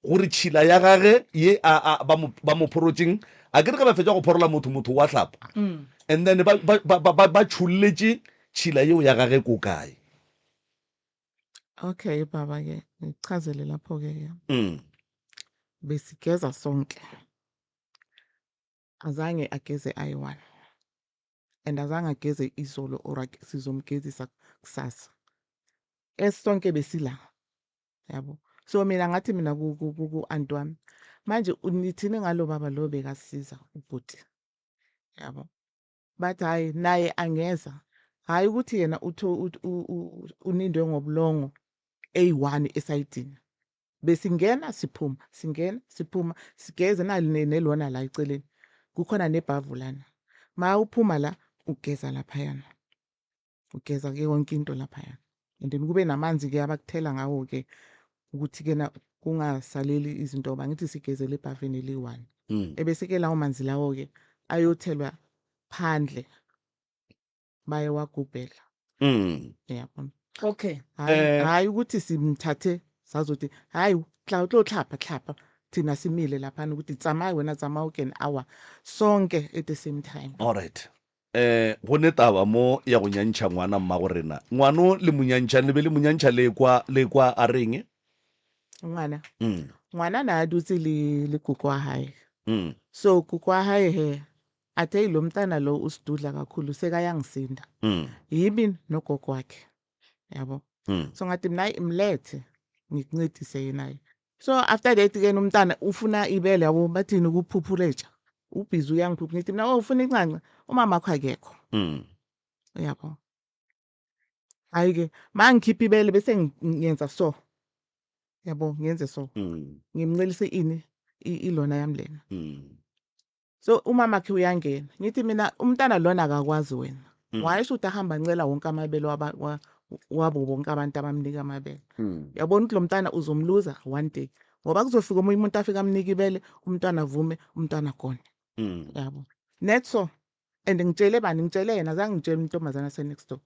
B: gore tšhila ya gage ye ba mo phorotšeng a ke re ka ba fetša go phorola motho wa hlapa and then ba tšholletše tšhila yeo ya gage ko kae
J: okay baba ke ngichazele lapho ke besigeza sonke azange ageze ayi-1 and azange ageze izolo or sizomgezisa kusasa esonke besila yabo so mina ngathi mina ku-anti wami manje unithini ngalo baba lo bekasiza ubhuti yabo bathi hayi naye angeza hayi ukuthi yena unindwe ngobulongo eyi-1 esayidini besingena siphuma singena siphuma sigeze nelona la eceleni kukhona nebhavu lana ma uphuma la ugeza laphayana ugeza ke yonke into laphayana and then kube namanzi ke abakuthela ngawo ke ukuthi ke na kungasaleli izinto bangithi sigezele ebhavini li-1 ebese ke lawo manzi lawo ke ayothelwa phandle baye wagubhela yabona
C: okay
J: hayi ukuthi simthathe sazothi hayi hlapha thina simile laphana ukuthi tsamaya wena tsamaya uken hour sonke at the same time
B: alright go ne taba mo ya go nyantšha ngwana mma go rena ngwano le monyantšhane be le monyantšha le kwa a reng
J: ngwana na a dutse le kuku wa hae so kuku wa hae he athe lo mntana lo usidudla kakhulu sekayangisinda yimi nogogo wakhe yabo so ngathi mina imlethe ngikuncedise yenayo so after that ke umntana ufuna ibele yabo bathini ukuphuphuleja ubhizi uyangiphupha ngithi mina ufuna incanca umama wakho akekho yabo hayi ke mangikhipha ibele bese ngiyenza so yabo ngiyenze so ngimncelise ini ilona yami lena so umama wakhe uyangena ngithi mina umntana lona akakwazi wena wayesho ukuthi ahamba ncela wonke amabele wabo bonke abantu abamnika amabele yabona ukuthi lo mntana uzomluza one day ngoba kuzofika omunye umuntu afika amnika ibele umntwana avume umntwana khona yabo net so and ngitshele yena azange ngitshele intombazana se-next door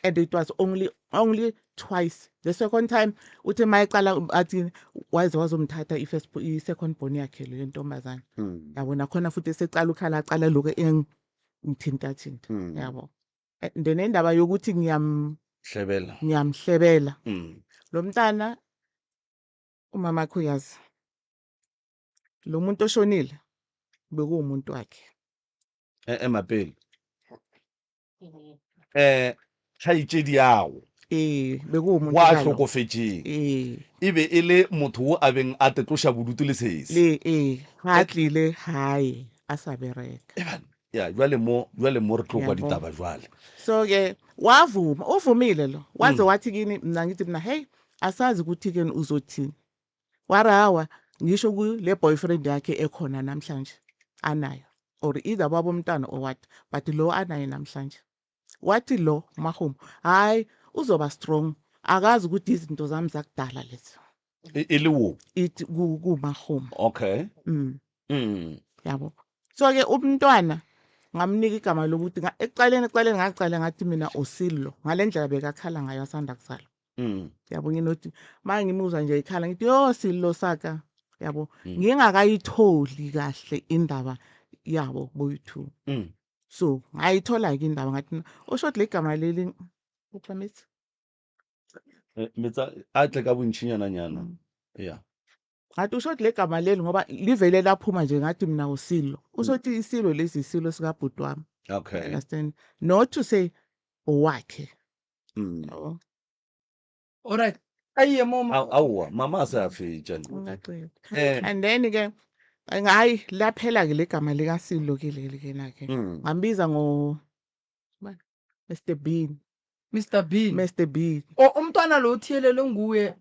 J: and it was only twice the second time uthi mayiqala athi wazomthatha i-second born yakhe le ntombazana yabona khona futhi esecala ukhala lokho ngithinta yabo then indaba yokuthi ngiyamhlebela lo mntana umama wakhe uyazi lo muntu oshonile bekuwumuntu wakhe
B: emapeli kgaitsedi yago
J: bekuwumuntu
B: wa hlokofetseng ebe e le motho wo a beng a tetloša bodutu le sese
J: ga tlile hae a sa bereka
B: ya jwale mo re tlo kwa ditaba jwale
J: so ke uvumile lo waze wathi kini mina ngithi mina hey asazi ukuthi ke uzothini warawa ngisho kule boyfriend yakhe ekhona namhlanje anayo or either babo umntana or what but lo anayo namhlanje wathi lo mahomo hayi uzoba strong akazi ukuthi izinto zami zakudala lezo
B: E le wo.
J: ithi kumahomo
B: Okay.
J: mm yabo so ke umntwana ngamnika igama lokuthi ekuqaleni ngaqala ngathi mina uSilo ngalendlela bekakhala ngayo asanda kuzalwa yabo nginothi mangimuzwa nje ikhala ngithi yo Silo saka yabo ngingakayitholi kahle indaba yabo boyithu so ngayithola ke indaba ngathi usho le igama leli upromise
B: Metsa atle ka bontshinyana nyana. Yeah.
J: ngathi usho le gama leli ngoba livele laphuma nje ngathi mina uSilo usothi isilo lesi isilo sika bhuti wami
B: Okay.
J: understand not to say wakhe yabo
C: Alright. Aye mama.
B: Awwa mama asafitsha.
J: ngaqeda and then ke ngayi laphela ke legama lika Silo ke leli ke nakhe ngambiza ngo Mr Bean
C: Mr Bean.
J: Mr Bean
C: Umntwana lo uthiyelele nguwe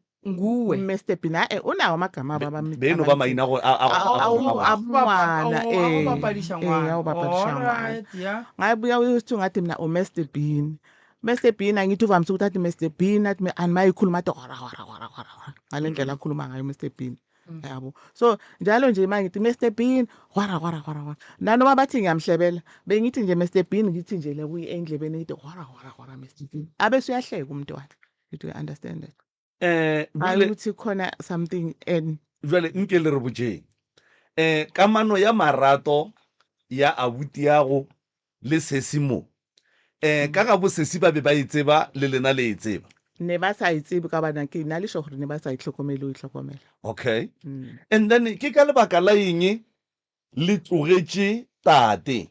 J: Mr Bean unawo amagama baba
B: beno ba maina go
J: abumwana
C: awubapadisha ngwana.
J: awubapadisha ngwana
C: Alright, yeah.
J: ngayibuya uthi ngathi mina Mr Bean Mr Bean angithi uvamise ukuthi athi Mr Bean athi animayikhuluma athi wara ngalendlela akhuluma ngayo Mr Bean yabo so njalo nje mangithi Mr Bean wara nanoma bathi ngiyamhlebela bengithi nje Mr Bean ngithi nje le kuyi endlebeni ngithi wara Mr Bean abe suyahleka umntwana you understand that ukuthi khona something and
B: jwale nke le re botjeng kamano ya marato ya abuti yago le sesimo ka ga bosesi ba be ba itseba le lena le itseba
J: ne ba sa itsebe ka bana ke na le sho gore ne ba sa itlhokomele o itlhokomela
B: okay and then ke ka lebaka la eng le tlogetše tate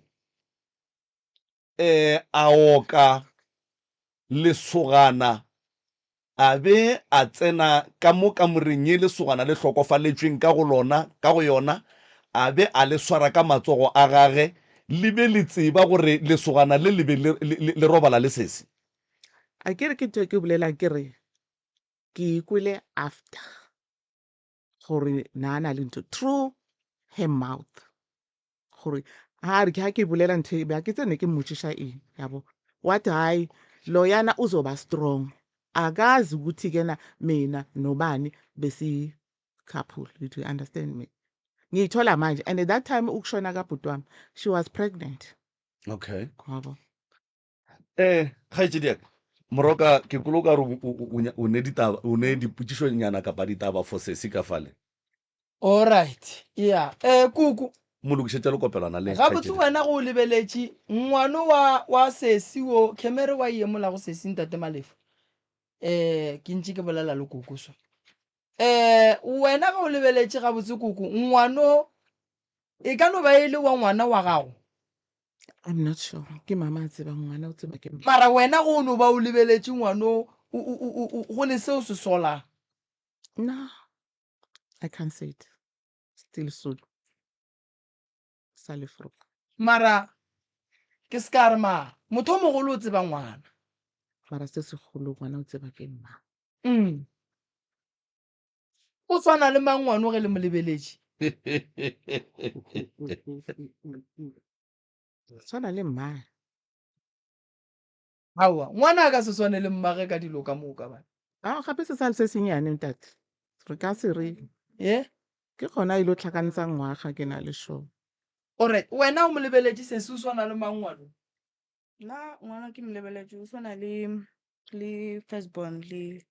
B: a oka lesogana a be a tsena ka mo kamoreng ye lesogana le hlokofaletsweng ka go lona ka go yona a be a le swara ka matsogo a gage le be le tseba gore lesogana le lebe le robala le sese
J: a kere ke tlo ke bolela ke re ke ikwele after gore nana le ntho through her mouth gore ha re ke bolela ntho ba ke tsene ke mmotshisha eng yabo what hai loyana uzoba strong akazi ukuthi kena mina nobani besi couple you understand me ngiyithola manje and at that time ukushona kabhuti wami she was pregnant
B: okay
J: yabo
B: kgaitsedi yaka moroka ke koloka re o ne dipotšišo nyana kapa ditaba for sesi ka fale
C: alright yeah kuku
B: mo lokišetša lekopelwana le
C: ga botse wena go lebeletše ngwano wa sesi o khemere wa iemola go sesi ntate Malefu ke ntše ke bolela le kuku so wena ga o lebeletše ga botse kuku ngwano e ka no ba e le wa ngwana wa gago
J: I'm not sure ke mama a tseba ngwana o tseba ke
C: mara wena go no ba o lebeletše ngwano go le seo se solang
J: no I can't say it still soon salefro
C: mara ke ska re ma motho o mogolo o tseba ngwana
J: mara se segolo ngwana o tseba ke mma
C: o tshwana le mang ngwana ge le mo lebeletše
J: tshwana le mma
C: aowa ngwana a ka se tshwane le mmage ka dilo ka moka bana
J: gape se sale se senyane ntate re ka se re ke gona ile o tlhakantsha ngwaga ke na le show
C: alright wena o mo lebeletše sese o tshwana le mang ngwana
L: nna ngwana ke mo lebeletše o tshwana le first born le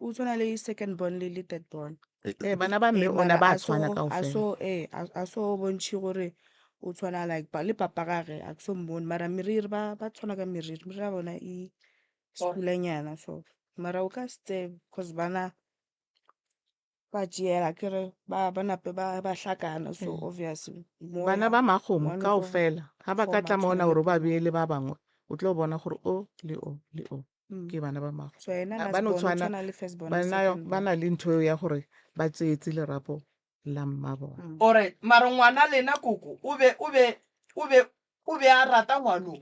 L: o tshwana le second born le third born
J: bana ba mme ona ba tshwana
L: kaofela a so bontšhe gore o tshwana like le papa gage a ke so mmone mara meriri ba tshwana ka meriri ya bona e sekulanyana so mara o ka se tsebe because bana ba tšeela kere ba nape ba hlakana so obviously
J: bana ba magomo kaofela ga ba ka tla mona gore ba beele ba bangwe o tlo bona gore o le o le o ke bana ba mago
L: so ena
J: ba no tshwana ba na le ntho ya gore ba tsetse lerapo la mma bona
C: alright mara ngwana lena koko o be a rata ngwano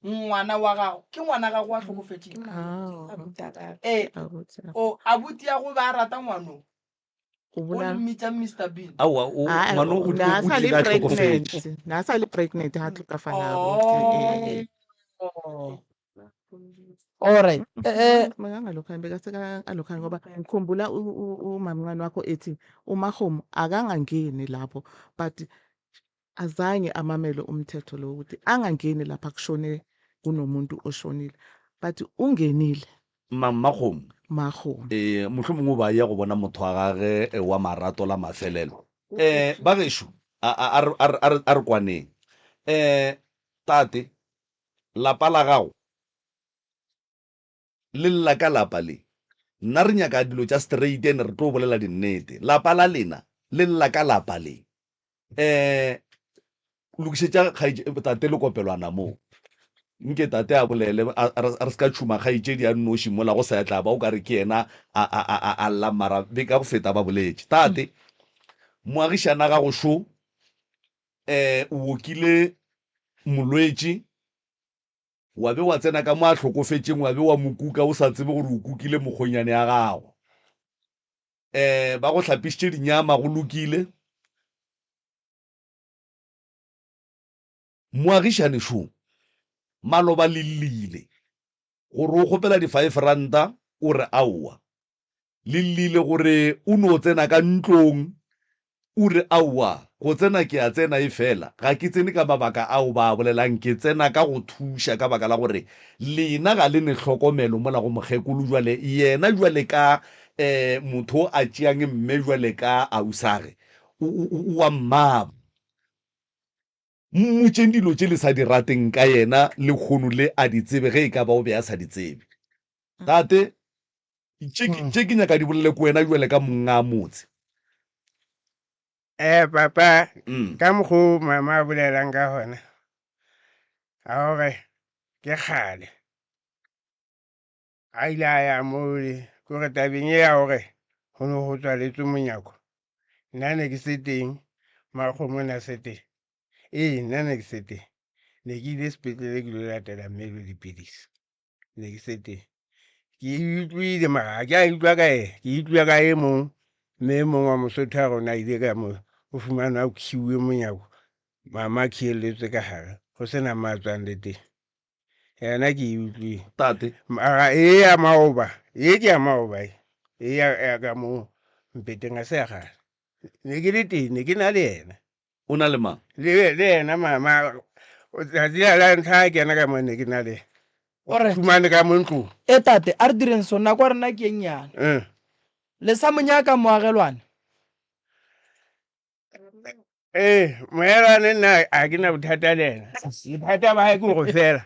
C: ngwana wa gago ke ngwana gago wa tlhokofetseng abuti ya go ba rata ngwano o le mmitsa Mr Bean
J: na sa le pregnant ha tlhokafala
C: Oh. Alright.
J: Makangalokhani bekaseka-alokhani ngoba ngikhumbula umamncane wakho ethi uMahomo akangangeni lapho but azange amamele umthetho lo ukuthi angangeni lapha kushone kunomuntu oshonile but ungenile
B: Mahomo
J: Mahomo.
B: mohlomongwe ba ya go bona motho wa gage wa marato la mafelelo ba gešo a re kwaneng tate lapa la gago le lla ka lapa le nna re nyaka dilo tša straight ene re tlo bolela dinnete lapa la lena le lla ka lapa le lokišetša tate le kopelwana moo nke tate a bolele a re se ka tšhuma kgaetšedi a nnoši mola go sa ya tla ba o ka re ke yena a lla mara be ka go feta ba boletše tate moagišana ga go šo o okile molwetši wa be wa tsena ka mo a tlhokofetseng wa be wa mokuka o sa tsebe gore o kukile mokgonyane ya gago ba go tlhapišitše dinyama go lokile moagišane šo maloba le llile gore o kgopela di-5 ranta o re aowa le llile gore o no tsena ka ntlong o re aowa go tsena ke a tsena e fela ga ke tsene ka mabaka ao ba bolelang ke tsena ka go thuša ka baka la gore lena ga le ne tlhokomelo mola go mokgekolo jwale yena jwale ka motho a tšeang mme jwale ka ausage wa mmabo mmotšeng dilo tše le sa di rateng ka yena le kgono le a di tsebe ge e ka ba o be a sa di tsebe tate tše ke nyaka di bolele ko wena jwale ka monga motse
M: papa ka mokgo mama a bolelang ka gona a gore ke kgale a ile a ya mole kore tabeng e ya gore go ne go tswaletswe monyako nna ne ke se teng Makgomo na se teng nna ne ke se teng ne ke ile sepetlele ke lo latela mmelo dipidisi ne ke se teng ke utlwile mara ke a utlwa ka ke utlwa ka e mong mme mong wa Mosotho a rona ile ka mo o fumana o khiuwe monyako mama a khieletswe ka gare go sena matswang le teng yena ke utlwile
B: tate
M: mara e ya maoba e ke ya maoba e ya ka mo mpeteng a se ya gare ne ke le teng ne ke na le yena
B: o na le mang
M: le yena mama tsatsi la ntlha ke yena ka mo ne ke na le fumane ka mo ntlong
C: tate a re direng sona kwa rena ke eng yana le sa monyaka moagelwane
M: moelwane nna a ke na bothata le ena bothata ba hae ke go fela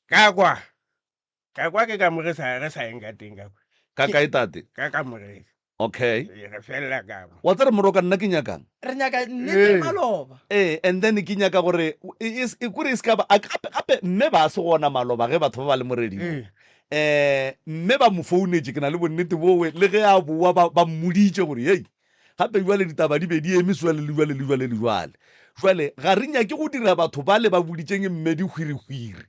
M: ka kwa ke ka mo re sa eng ka teng
B: ka kae tate
M: ka mo re
B: okay
M: re fela ka mo
B: wa tsere moroka nna ke nyakang
C: re nyaka nnete maloba
B: and then ke nyaka gore kore e se ka ba gape mme ba se gona maloba ge batho ba ba le moreding mme ba mo founetse ke na le bonnete bowe le ge a boa ba mmoditše gore hei gape jwale ditaba di be di eme jwale jwale ga re nyake go dira batho ba le ba boditseng mme di hwirihwiri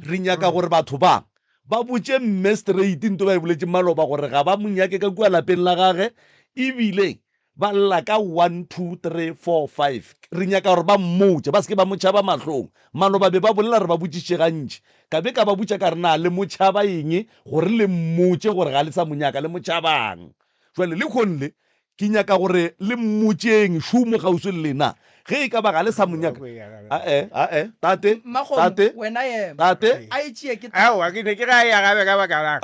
B: re nyaka gore batho ba botše mme straight nto ba e boletse maloba gore ga ba monyake ka kua lapeng la gage ebile ba lla ka 1 2 3 4 5 re nyaka gore ba mmotse ba seke ba motšhaba mahlong maloba be ba bolela re ba botšiše gantši ka be ka ba botša ka re na le motšhaba eng gore le mmotse gore ga le sa monyaka le motšhabang jwale le kgonle ke nyaka gore le mmotšeng šumo gauso le lena ge e ka ba ga le sa monyaka tate
M: aowa ke ne ke ga ya gabe ka baka lang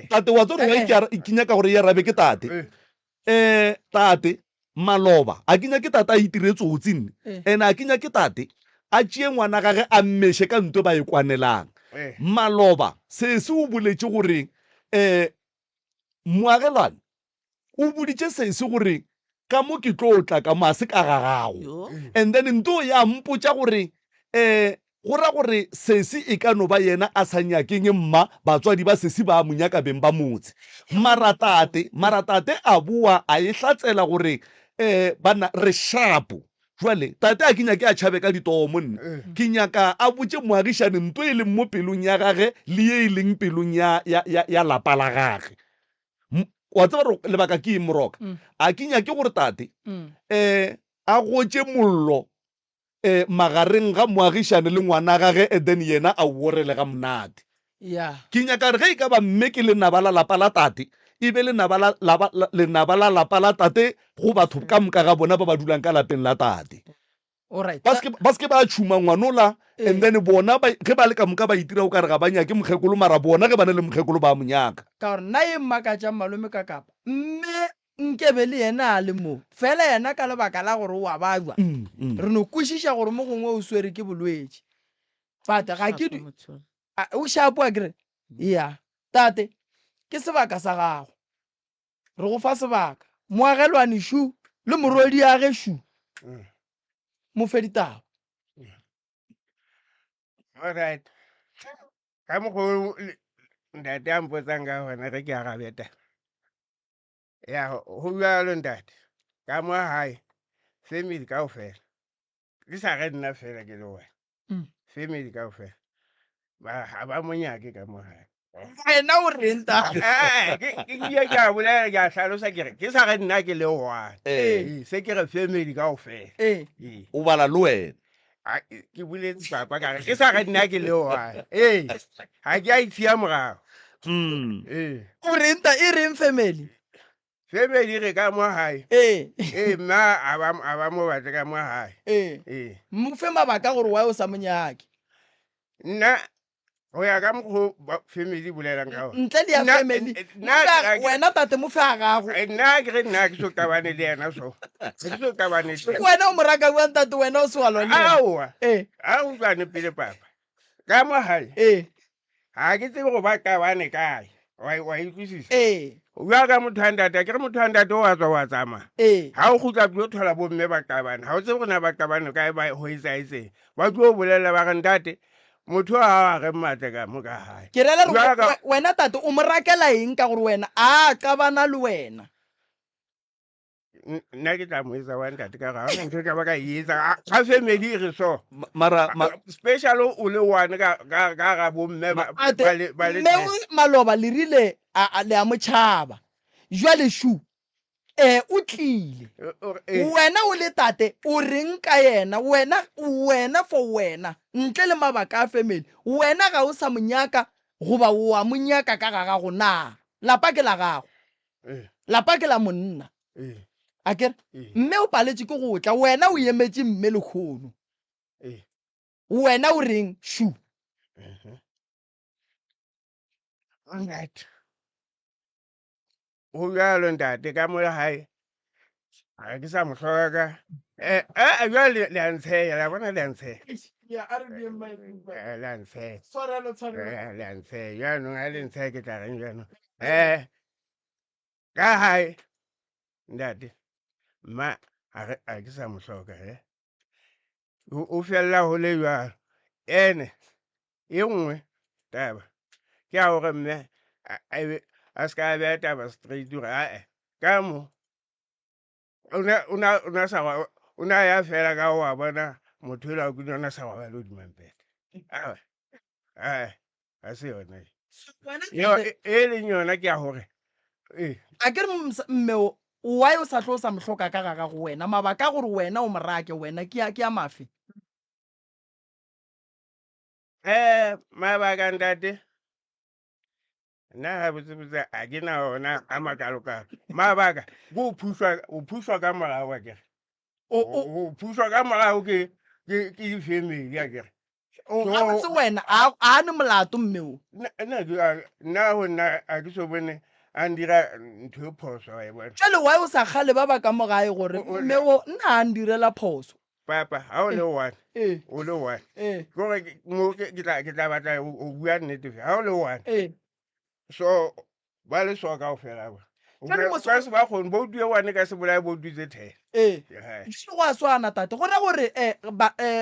B: tate wa tsore ke nyaka gore ya rabe ke tate tate maloba a ke nyake tate a itire tsotsi nne and a ke nyake tate a tšee ngwana gage a mmešhe ka nto ba e kwanelang maloba se o boletse gore moagelwane o boditše sese gore ka mo ke tlo tla ka mo a se ka ga gago and then nto ya mpotša gore go ra gore sese e ka no ba yena a sa nyakeng mma batswadi ba sese ba monyaka beng ba motse maratate a boa a e tlatsela gore bana re shapo jwale tate a ke nyake a tšhabe ka ditomo nne ke nyaka a botše moagišane nto e leng mo pelong ya gage le ye e leng pelong ya lapa la gage wa tseba gore lebaka ke e moroka a ke nyake gore tate a gotše mollo magareng ga moagišane le ngwana gage and then yena a worele ga monate
C: ya
B: ke nyaka re ge e ka ba mme ke lenaba la lapa la tate e be lenaba la lapa la tate go batho ka moka ga bona ba ba dulang ka lapeng la tate
C: alright
B: ba seke ba tšhuma ngwanola and then bona ge ba le ka moka ba itira o ka re ga ba nyake mokgekolo mara bona ge ba ne le mokgekolo ba monyaka
C: ka gore nna e mmakatšang malome ka kapa mme nkebe le yena a le mo fela yena ka lebaka la gore wa bajwa re no kwešiša gore mo gongwe o swere ke bolwetse but ga ke o shapo a kere ya tate ke sebaka sa gago re go fa sebaka moagelwane shu le morwedi age shu mo feditaba
M: alright ka mokgwa ntate a mpotsang ka gona ge ke a gabeta ya go bjalo ntate ka mo gae family kaofela ke sa ge nna fela ke le wena family kaofela ga ba monyake ka mo gae
C: wena o reng
M: ke a bolela ke a tlhalosa kere ke sa ge nna ke le one se ke re family kaofela
B: o bala le wena
M: ke boletse papa kare ke sa ge nna ke le one ga ke a itšhia morago
C: o reng e reng family
M: family re ka mo gae mma a ba mo batle ka mo gae
C: mo fe mabaka gore wa o sa monyake
M: nna go ya ka mokgwa family bolelang ka
C: ntle le ya family wena tate mo fe a gago
M: nna ke re nna ke so tabane le yena so ke so tabane
C: wena o moraka buang tate wena o se wa lwane
M: aowa a utlwane pele papa ka mo gae ga ke tsebe go ba tabane kae wa itlwisisa bja ka motho a ntate ke re motho a ntate o a tswa wa tsamaya ga o gutla pio thola bomme ba tabane ga o tsebe gona ba tabane kae ba go etsaetseng ba tlo o bolelela ba re ntate motho a ge matle ka mo ka gae
C: ke rela wena tate o mo rakela eng ka gore wena a qabana le wena
M: nna ke tla mo etsa wa ntate ka ga ona ntho ka ba ka etsa ga family re so
B: mara
M: special o le one ka ga bomme ba le
C: maloba le rile le a motšhaba jwale shu o tlile wena o le tate o reng ka yena wena for wena ntle le mabaka a family wena ga o sa monyaka goba wa monyaka ka ga gago na lapa ke la gago lapa ke la monna a kere mme o paletše ke go tla wena o emetše mme le kgono wena o reng shu
M: alright go bjalo ntate ka mo gae ga ke sa mo hloka ka jwale le a ntsheya la bona le a ntsheya jaanong ga le ntsheya ke tla reng jaanong ka gae ntate mma a ke sa mo hloka o felela go le jalo ene e nngwe taba ke a gore mme a se ka beya taba straight gore ae ka mo o na ya fela ka wa bona motho ela kune ona sa gwa ba le odimampete a se yona e leng yona ke a gore
C: a ke re mme why o sa tlo o sa mo hloka ka gaga go wena mabaka gore wena o morake wena ke a mafe
M: mabaka ntate nna ga botsebotse a ke na ona a makalokalo mabaka ke o phuswa ka morago a kere o phuswa ka morago ke difamily a kere
C: gabotse wena a ne molato mme o
M: nna go nna a ke so bone a ndira ntho e phoso wa e bona
C: jale why o sa kgale ba ba ka mo gae gore mme o nna a ndirela phoso
M: papa ga o le one o le one kore mo ke tla batla o bua nnete fe ga o le one so ba le so ka o fela ba se ba kgone bo due one ka se bolae bo dutse ten
C: go a swana tate gona gore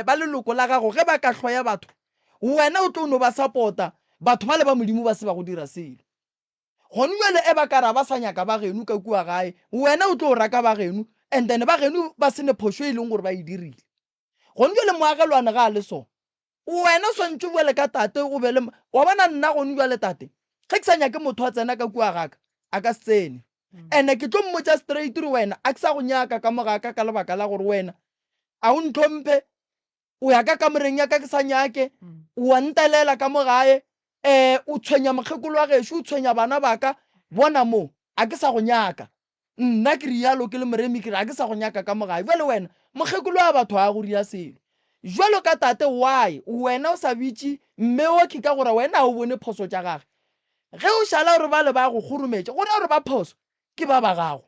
C: ba leloko la gago ge ba ka hloya batho wena o tlo no ba support-a batho ba le ba modimo ba se ba go dira selo gone jale e ba kara ba sa nyaka ba geno ka kua gae wena o tlo o raka ba geno and then ba geno ba sene phoso e leng gore ba e dirile gone jale moagelwane ga a le so wena o swantse boele ka tate o bele wa bona nna gone jale tate ge ke sa nyake motho a tsena ka kua gaka a ka se tsene ene ke tlo mmotsa straight re wena a ke sa go nyaka ka mogaka ka lebaka la gore wena a o ntlhomphe o ya ka kamoreng ya ka ke sa nyake wa ntelela ka mo gae o tshwenya mokgekolo wa gešo o tshwenya bana baka bona mo a ke sa go nyaka nna ke rialo ke le moremi ke re a ke sa go nyaka ka mo gae jale wena mokgekolo wa batho a go ria selo jalo ka tate why wena o sa bitse mme o ke ka gore wena o bone phoso tša gage ge o šala gore ba le ba go kgorometse gore gore ba phoso ke ba ba gago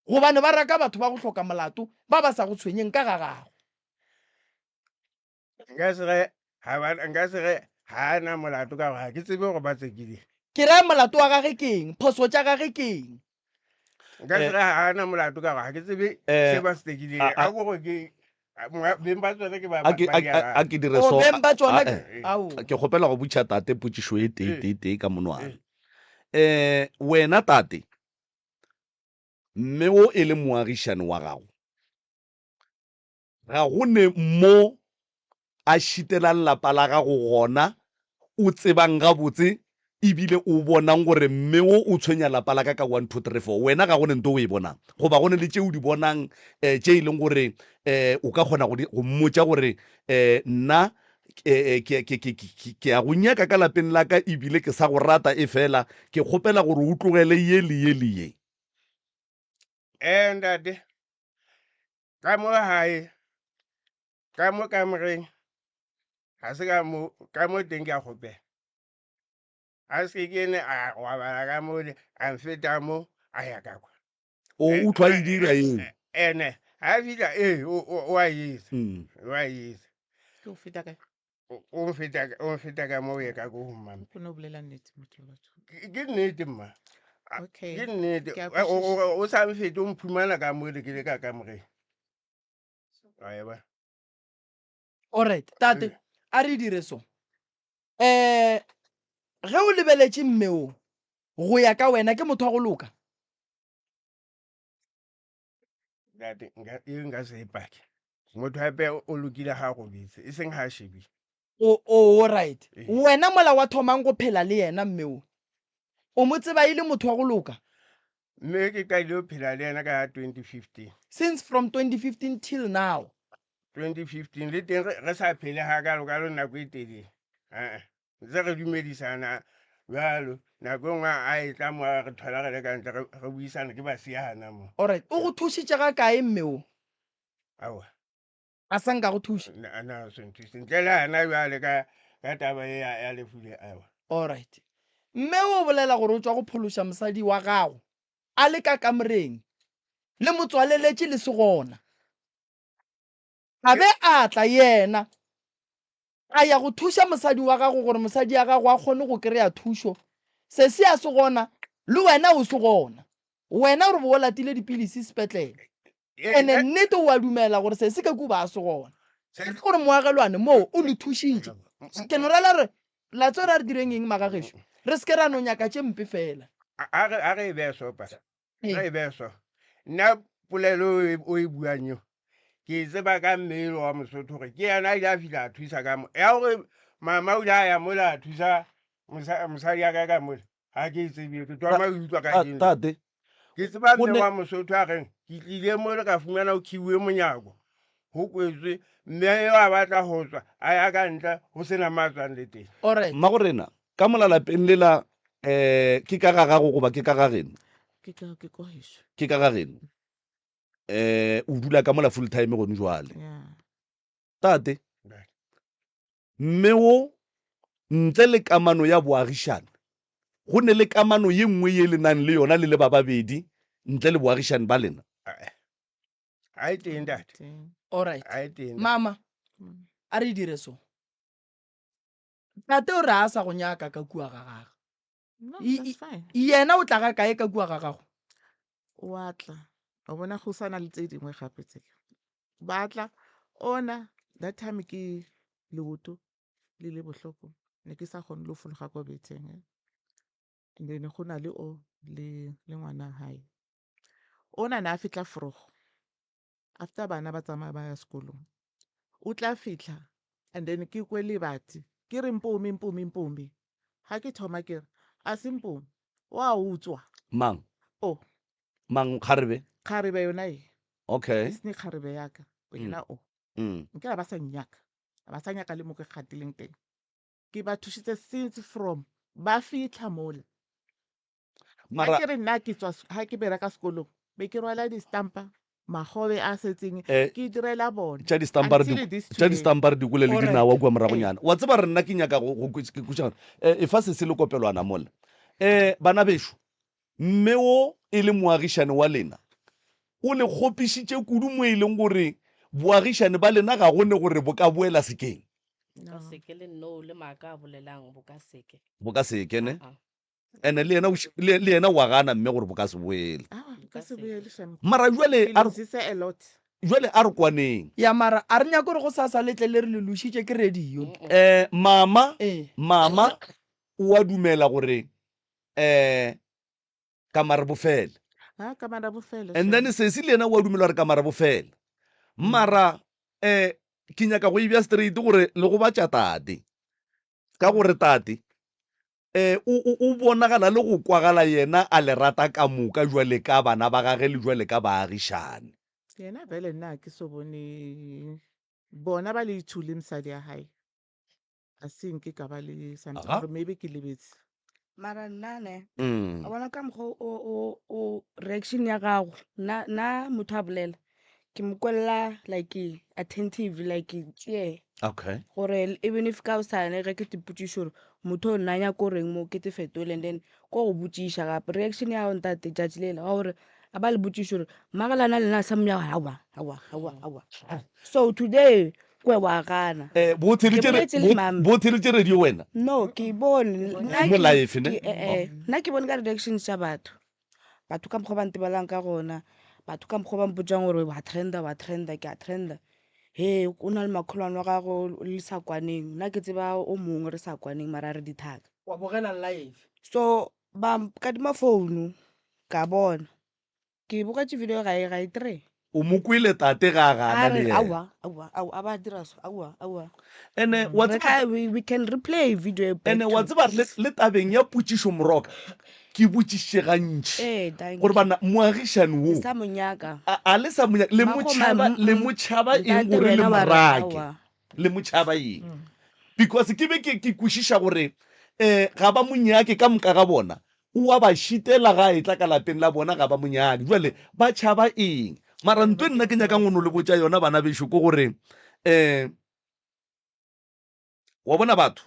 C: gobane ba raka batho ba go hloka molato ba ba sa go tshwenyeng ka ga gago
M: nka se ge ha ana molato ka gore ha ke tsebe gore ba tsekile
C: ke raya molato wa gage keng phoso tša gage keng
M: nka se ge ha ana molato ka gore ha ke tsebe se ba se tekileng a gore ke beng ba tsone ke ba
B: a ke dire
C: o
B: so
C: beng ba tsona
B: ke kgopela go botša tate potsišo e tee ka monwana wena tate mme o e le moagišane wa gago ga go ne mo a šitelang lapa la gago gona o tsebang gabotse ebile o bonang gore mme o tshwenya lapa la ka ka 1 2 3 4 wena ga go ne nto o e bonang goba go ne le tše o di bonang tše e leng gore o ka kgona go mmotša gore nna ke a go nyaka ka lapeng la ka ebile ke sa go rata e fela ke kgopela gore o tlogele ye le ye le ye
M: ntate ka mo hae ka mo kamoreng ga se ka mo teng ke a kgopela a se ke ene a wa bala ka mo a mfeta mo a ya ka kwa
B: o utlwa e dira eng
M: ene ha fitla o a yisa o a yisa
J: ke o feta ka
M: o mfeta ka mo ye ka go mama
J: go no bolela nnete motho batho
M: ke nnete mma
J: okay
M: ke nnete o sa mfete o mphumana ka mo le ke le ka kamoreng ayeba
C: alright tate a re dire so ge o lebeletše mmeo go ya ka wena ke motho wa go loka
M: date nka se ipake motho hape o lokile ga go bitse e seng ha shebile
C: o right wena mola wa thomang go phela le yena mmeo o mo tseba ile motho wa go loka
M: mme ke ka ile o phela le yena ka 2015
C: since from 2015 till now
M: 2015 le teng re sa phele ha ka lo nako e telele ntse re dumedisana jalo nako nngwe a e tla mo re thola re le ka ntle re buisana ke ba siana mo
C: alright o go thušitše ga kae mmeo
M: awa
C: a sa nka go thuša
M: ana se nthuse ntle le ana jale ka taba e ya lefule awa
C: alright mme o bolela gore o tswa go phološa mosadi wa gago a le ka kamoreng le motswaleletše le se gona a be a tla yena a ya go thuša mosadi wa gago gore mosadi ya gago a kgone go kry-a thušo se se a se gona le wena o se gona wena gore bo o latile dipilisi sepetlele ene nnete o a dumela gore se se ka kuba a se gona gore moagelwane moo o le thušitše ke no rela re la tse re direng eng magagešo re se ke ra no nyaka tše mpe fela
M: a re e beso pa re e beso nna polelo o e buang yo ke tseba ka mmele wa Mosotho gore ke yana ile a fila a thusa ka mo ya gore mama o ya mola a thusa mosadi ya ka mola ha ke tsebe ke twa ma utlwa ka ding
B: tate
M: ke tseba mme wa Mosotho a reng ke tlile mo le ka fumana o khiwe monyako ho kwetswe mme a batla ho tswa a ya ka ntle ho sena matswang le teng
C: alright
B: mma gorena ka molalapeng lela ke ka ga gago goba ke ka ga geno
J: ke ko hešo
B: ke ka ga geno o dula ka mola full time gone jwale tate mme o ntle le kamano ya boagišane go ne le kamano ye nngwe ye le nang le yona le ba babedi ntle le boagišane ba lena
M: a e teng date
C: alright
M: a e teng
C: mama a re dire so tate o re a sa go nyaka ka kua ga gago yena o tla ga kae ka kua ga gago
J: o atla o bona go sana le tse dingwe gape tse batla ona that time ke leoto le bohloko ne ke sa kgone le fologa ko beteng then go na le o le ngwana hae ona na fitla frogo after bana ba tsamaya ba ya sekolong o tla fitla and then ke kwe lebati ke re mpumi ha ke thoma ke re a se mpumi wa utswa
B: mang
J: mang
B: kgarebe
J: yona e
B: okay
J: isne kgarebe yaka wena nkela ba sa nnyaka ba sa nyaka le mo ke kgatileng teng ke ba thušitse since from ba fitlha mola
B: Mara-
J: ke re nna ke tswa ga ke bereka sekolong be ke rwala distampa magobe a setseng ke direla bona
B: tša
J: until this today.
B: distampare di kole le
J: Correct.
B: dinawa kua morago
J: Eh.
B: nyana wa tseba re nna ke nyaka ke kuša e fa se se le kopelwana mola bana bešo mme o e le moagišane wa lena o le kgopišitše kudu mo e leng gore boagišane ba lena ga gone gore bo ka boela sekeng
K: ka seke le no le maaka a bolelang bo ka seke
B: bo ka seke ne ene le yena wa gana mme gore bo ka se boele
J: ka se boele shame.
B: mara jwale
J: Ke lositse a lot.
B: jwale a re kwaneng
C: ya mara a re nyaka gore go sa letle le re le lošitše ke radio
B: mama o a dumela gore kamare bofele
J: Ka mara bofele
B: and then sesi le yena o a dumela gore kamare bofele mara ke nyaka go ebja straight gore le go batša tate ka gore tate o bonagala le go kwagala yena a le rata ka moka jwale ka bana ba gage le jwale ka baagišane
J: yena vele nna ke so bone bona ba le ithule mosadi ya hae a senke ka ba le something
B: Aha.
J: gore maybe ke lebetse
L: mara nnane
B: Mm.
L: a bona ka mokgwa o reaction ya gago na motho a bolela ke mo kwella like attentive like tšee
B: Okay.
L: gore even if ka o sane ge ke te potšiša gore motho o nna nyaka o reng mo ke te fetole and then ko go botšiša gape reaction ya go ntate tšatši lela wa gore a ba le botšiša gore magelana lena a sa mmyago awa so today kwe wa gana
B: bo
L: boletse le mama.
B: theletše radio wena
L: no ke bone
B: Mo live, ne?
L: nna ke bone ka reactions tša batho ka mokgwa ba ntebelang ka gona batho ka mokgwa ba mpotšang gore wa trenda ke a trenda he o na le makholwane wa gago le sa kwaneng nna ke tseba o mongwe re sa kwaneng mara re dithaka
C: wa bogela live
L: so ba kadima founu ka bona ke bogatše video ga e 3
B: o mo kwele tate ga a gana le yena
L: a ba dira so awa
B: ene wa tseba
L: we can replay video back
B: ene wa
L: to-
B: tseba le tabeng ya potšišo moroka ke botšišitše gantši
L: thank
B: gore bana moagišane wo
L: Ke sa monyaka
B: a le sa monya le motšhaba eng gore le
L: wena wa re,
B: morake
L: aowa.
B: le motšhaba eng because ke be ke kwešiša gore ga ba monyake ka moka ga bona o a ba šitela ga e tla ka lapeng la bona ga ba monyake jale ba tšhaba eng mara ntwe nna ke nyaka ngono le botša yona bana bešo ke gore wa bona batho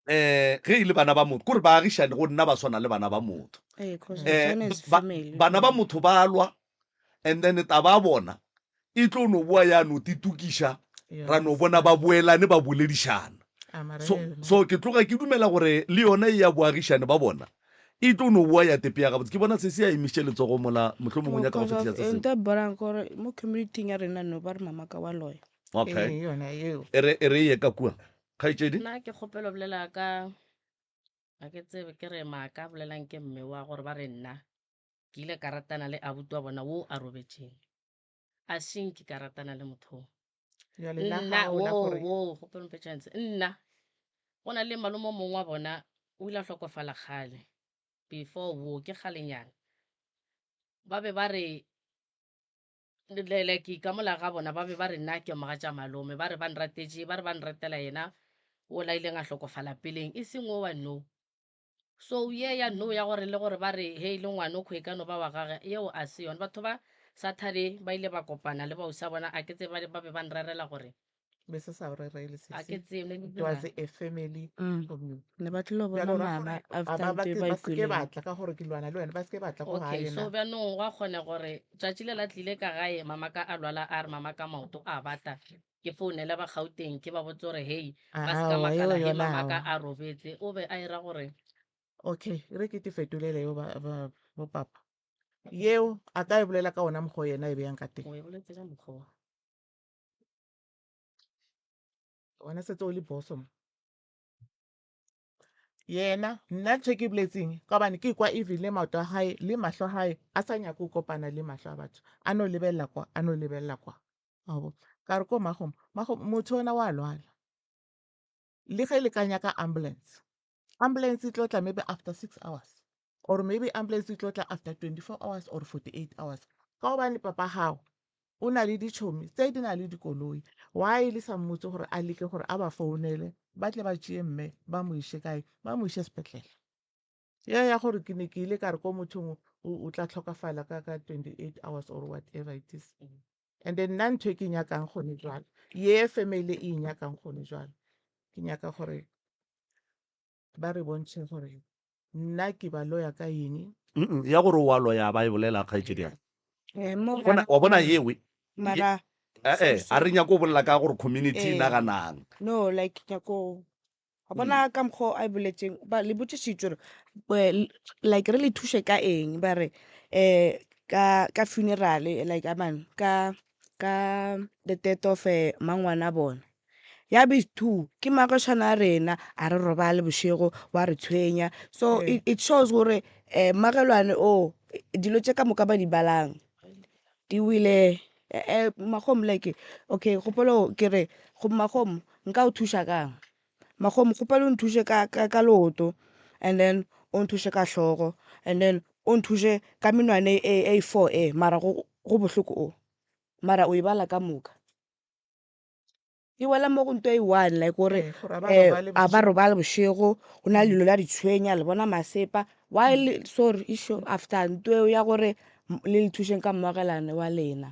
B: ge e le bana ba motho kore baagišane go nna ba swana le bana ba motho
L: 'cause John is family.
B: bana ba motho ba lwa and then taba bona e tlo no boa ya no titukiša ra no bona ba boelane ba boledišana so ke tloga ke dumela gore le yona e ya boagišane ba bona e tlo no boa ya tepe ya gabotse ke bona se se ya emiše letsogo mola motlho mongwe nyaka go
L: Because of
B: fetisa se
L: nta borang gore mo community ya rena no ba re mama ka wa loya
B: okay
J: yona eo
B: e re ye ka kua kgaetšedi
K: nna ke kgopelo bolela ka ga ke tsebe ke re maaka a bolelang ke mme wa gore ba re nna ke ile ka ratana le abuti wa bona wo a robetšeng a senke ka ratana le motho
J: Jwale la
K: nna
J: hao la gore-
K: gopelo mpe chance nna go na le malome o mongwe wa bona o ile a hlokofala kgale before wo ke kgalenyana ba be ba re like ka mola ga bona ba be ba re nna ke moga tša malome ba re ba nratetše ba re ba nratela yena o la ileng a hlokofala peleng e seng o wa no so ye ya no ya gore le gore ba re he le ngwane o kgwe ka no ba wa gage yeo a se yone batho ba saturday ba ile ba kopana le bausa bona a ke tse ba be ba nrerela gore
J: be se sa o rerele
K: a ke tsebe ne
J: it was a family
L: ne ba tlile go bona mama after ntho e ba
J: ba se ke
L: ikweleng.
J: batla ka gore ke lwana le wena ba se ke batla go
K: okay
J: gae
K: so bjanong gwa kgone gore tšatši le la tlile ka gae mama ka a lwala a re mama ka maoto a bata ke founele ba gauteng ke ba botse gore hei ba se ka
J: Aowa,
K: makala
J: yeo
K: he
J: yona
K: mama ka
J: aowa.
K: a robetse o be a ira gore
J: okay re ke te fetolele yo bo papa yeo a ka e bolela ka ona mokgwa yena e beyang ka teng
K: o e boletse ka mokgwa
J: wena setse o le boso mo yena nna ntho e ke boletseng ka obane ke kwa even le maoto a gae le mahlo a gae a sa nyako go kopana le mahlo a batho a no lebelela kwa abo ka re ko magomo motho ona wa lwala le ge le ka nyaka ambulance e tlo tla maybe after 6 hours or maybe ambulance e tlo tla after 24 hours or 48 hours ka gobane papa gago o na le ditšhomi tse di na le dikoloi why le sa mmotse gore a leke gore a ba founele ba tle ba tšee mme ba mo ishe kae ba mo ishe sepetlele ya gore ke ne ke ile ka re ko mothong o tla tlhokafala ka 28 hours or whatever it is and then nna ntho e ke nyakang gone jwalo ye family e nyakang gone jwalo ke nyaka gore ba re bontshe gore nna ke ba loya ka eng
B: ya gore wa loya ba e bolela kgaetsedi
L: mo
B: wa bona yewe
L: mara
B: a re nyako bolela ka gore community e naganang
L: no like nyako ga bona ka mokgwa a e boletseng ba le botsisitse gore like re le thushe ka eng ba re ka funeral like aman ka the death of mangwana bona ya be two ke makashana a rena a re robale bošego wa re tshwenya so it shows gore magelwane o dilo tse ka moka ba di balang di wile magom like okay gopolo ke re go magom nka o thuša kang magom gopolo o nthushe ka leoto and then o nthushe ka hlogo and then o nthushe ka menwane e 4 mara go bohloko o mara o e bala ka moka e wela mo go nto e one like gore a ba robale bošego go na le dilo la ditshwenya le bona masepa while sorry isho after nto eo ya gore le le thušeng ka mmagelane wa lena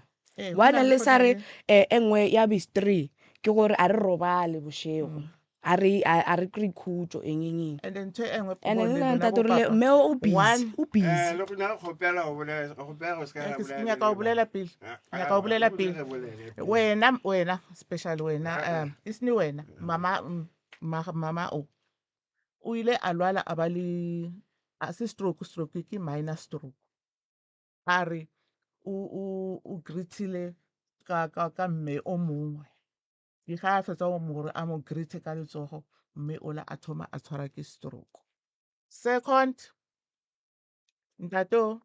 L: wana le sa re engwe ya bis 3 ke gore a re robale bošego a re kry khutso engengeng
J: and then ntho e nngwe
L: and then ntatorile mme o busy
M: le gona kgopela go bolela
J: ke nyaka o bolela pele wena special wena isni wena mama o ile a lwala a ba le a se stroke ke minor stroke a re o greetile ka mme o mongwe ke ga a fetsa gore a mo greete ka letsogo mme ola a thoma a tshwara ke stroke second ntato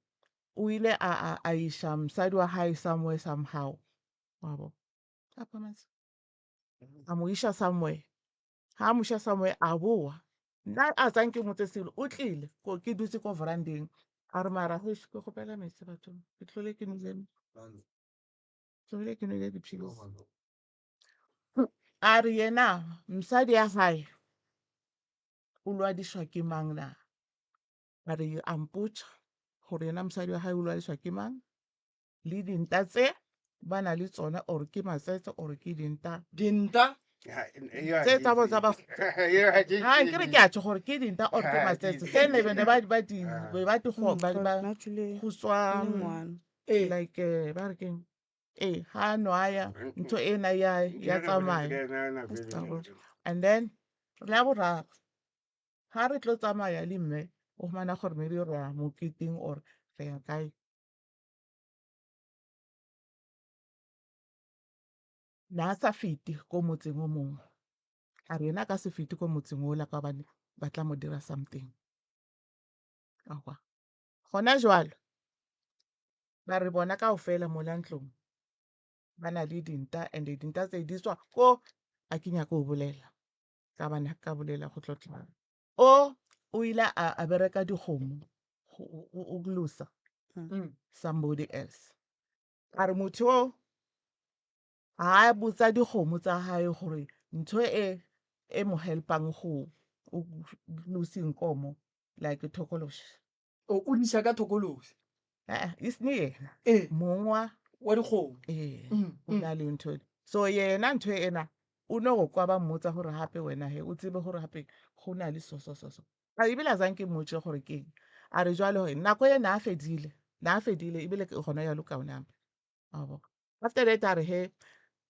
J: o ile a isha mosadi wa hae somewhere somehow wabo a mo isha somewhere ha mo isha somewhere a boa nna a tsang ke motse selo o tlile ko ke dutse ko verandeng a re mara ho ke gopela metse batho ke tlhole ke nile dipilisi a re yena mosadi ya hae o lwadishwa ke mang na a re a mpotša gore yena mosadi wa hae o lwadishwa ke mang le dinta tse ba na le tsona or ke matsetse or ke dinta tse tsa bo tsa ba ha ke re ke a tšho gore ke dinta or ke matsetse tse ne bene ba di go tswa like ba re keng ha nwaya ntho ena ya tsamaya and then la boraro ha re tlo tsamaya le mme o mana gore maybe re ya moketeng or re ya kae na sa fete ko motseng o mongwe a re ena ka se fete ko motseng o la ka bane ba tla mo dira something gona jwalo ba re bona ka o fela mo lantlong ba na le dinta and dinta tse di tswa ko a ke nyaka o bolela ka bana ka bolela go tlotla o ile a bereka dikgomo o glusa somebody else a re motho o a botsa dikgomo tsa hae gore ntho e mo helpang go glusing komo like thokoloshi
C: o disha ka thokoloshi
J: isni yena mongwa
C: wa dikgomo
J: o na le ntho so yena ntho ena o no go kwa ba mmotsa gore hape wena he o tsebe gore hape go na le so a ebile a zang ke mmotse gore keng a re jwale nako e na a fedile ebile ke gona ya lokaona abo after that a re he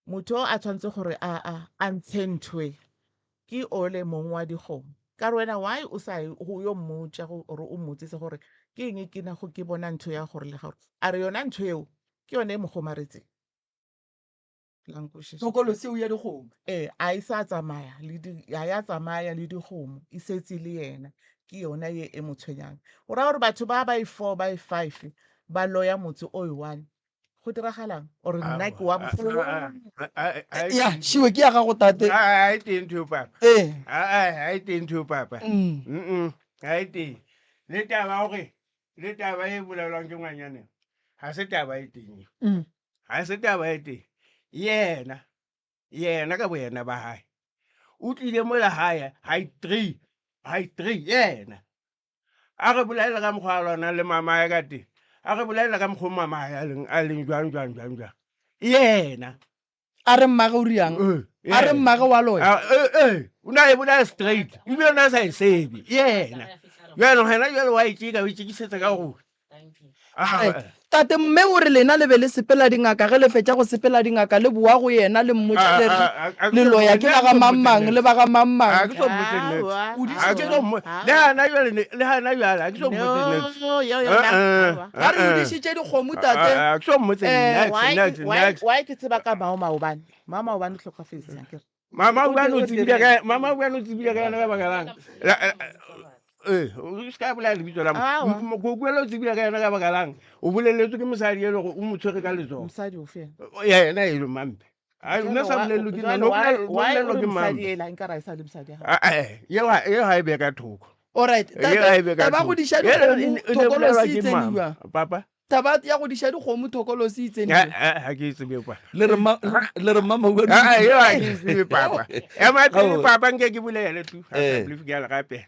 J: motho a tshwantse gore a ntshentwe ke ole mong wa dikgomo ka re wena why o sa go yo mmotsa gore o mmotsise gore ke eng ke na go ke bona ntho ya gore le gago a re yona ntho eo ke yone e mo gomaretseng
C: thokolosi o ya dikgomo
J: a isa tsamaya ya tsamaya le dikgomo e setse le yena ke yona ye e mo tshwenyang o ra gore batho ba 4 ba 5 ba loya motse o 1 go diragalang or nna ke wa
C: ya shiwe ke ya gago tate
M: a e teng ntho papa a e teng ntho papa a e teng le taba e bolalwang ke ngwanyane ha se taba e teng
C: Mm.
M: ha se taba e teng yena ka boyena ba hae o tlile mo la hae high 3 yena a re bolela ka mokgwa a lwana le mamae ka teng a re bolela ka mokgwa mamae a leng jwang yena
C: a re mmage o riang a re mmage wa loya
M: o na e bolela straight ebile o na sa e sebe yena jalo gena jalo wa itšeka o itšekisetsa ka gore
C: tate mme o re lena le be le sepela dingaka ge le fetša go sepela dingaka le boa go yena le mmotse le loya ke ba ga mammang le ba ga mammang
M: le gana jale a ke so
C: a re odišitše dikgomo tate
J: why ke tseba ka mao maobane mao maobane o tlhokafetse akere
M: mama o tsebile ka yana ka baka lang o ska bolela lebitso la mo go buela o tsebile ka yana ka baka lang o boleletswe ke mosadi e le go o mo tshwere ka letsogo
J: mosadi o fe
M: yena e le mampe a nna sa bolelwe ke nna no bolelwa ke mampe
J: e la nka ra isa le mosadi
M: ye ha e be ka thoko
C: alright taba go diša dikgomo thokolosi itseniwa
M: papa
C: taba ya go diša dikgomo thokolosi itseniwa
M: ha ke tsebe kwa
B: le re mama wa
M: yo ha ke tsebe papa ema pele papa nke ke bolele tu ha ke believe ke ala gape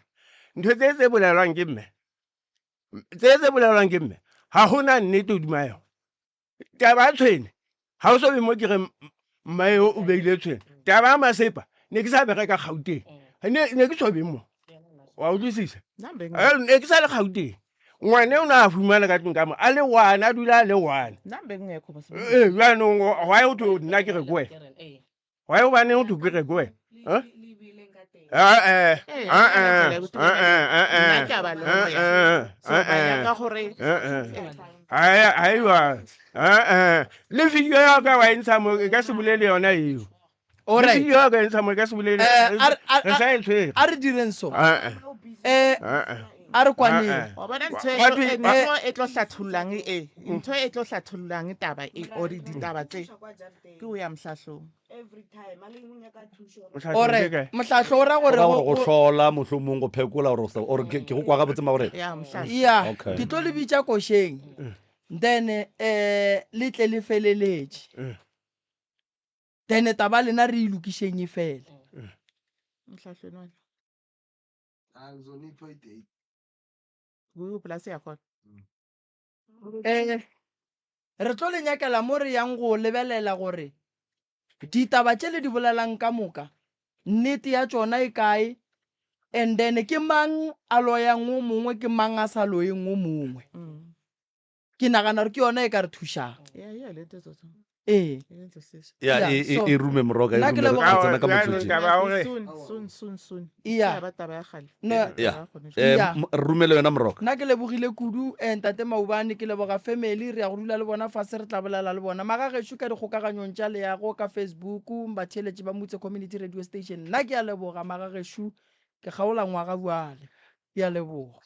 M: ntho tse bolelwang ke mme ha hona nnete hodima yo taba tshwene ha o so be mo ke re mmae o beile tshwene taba masepa ne ke sa be ka Gauteng ne ke so be mo wa utlwisisa ne ke sa le Gauteng ngwane o na a fumana ka tlong ka mo a le wana a dula a le wana jwanong why o to nna ke re kowe why o bane o to ke re kowe le video ya ka wa e ntsha mo ka se bolele yona eo video ya ka e ntsha mo ka se bolele re sa e tshwere
C: a re direng so a re kwaneng
J: ntho e tlo hlathollang ntho e tlo hlathollang taba e ore ditaba tse ke o ya mohlahlong
C: ore mohlahlo o ra gore
B: go hlola mohlomong go phekola gore ke go kwa ga botse ma gore
C: ya ke tlo le bitša košeng then le tle le feleletše then taba lena re ilokišeng e fele re tlo le nyakela mo re yang go lebelela gore ditaba tše le di bolelang ka moka nnete ya tšona e kae and then ke mang a loyang o mongwe ke mang a sa loyeng o mongwe ke nagana gore ke yona e ka re thušang
B: e rume moroka e rume ka motsotsi rumele yona moroka
C: nna ke lebogile kudu ntate Maubane ke leboga family re ya go dula le bona fase re tla bolela le bona magagešo ka dikgokaganyong tša leago ka Facebook batheletše ba Motse Community Radio Station nna ke a leboga magagešo ke kgaola ngwaga buale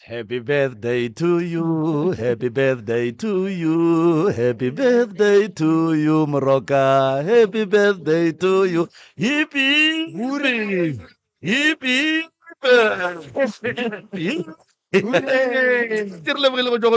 B: Happy birthday to you, happy birthday to you, happy birthday to you, Moroka, happy birthday to you, hippie, hooray, hippie, hippie.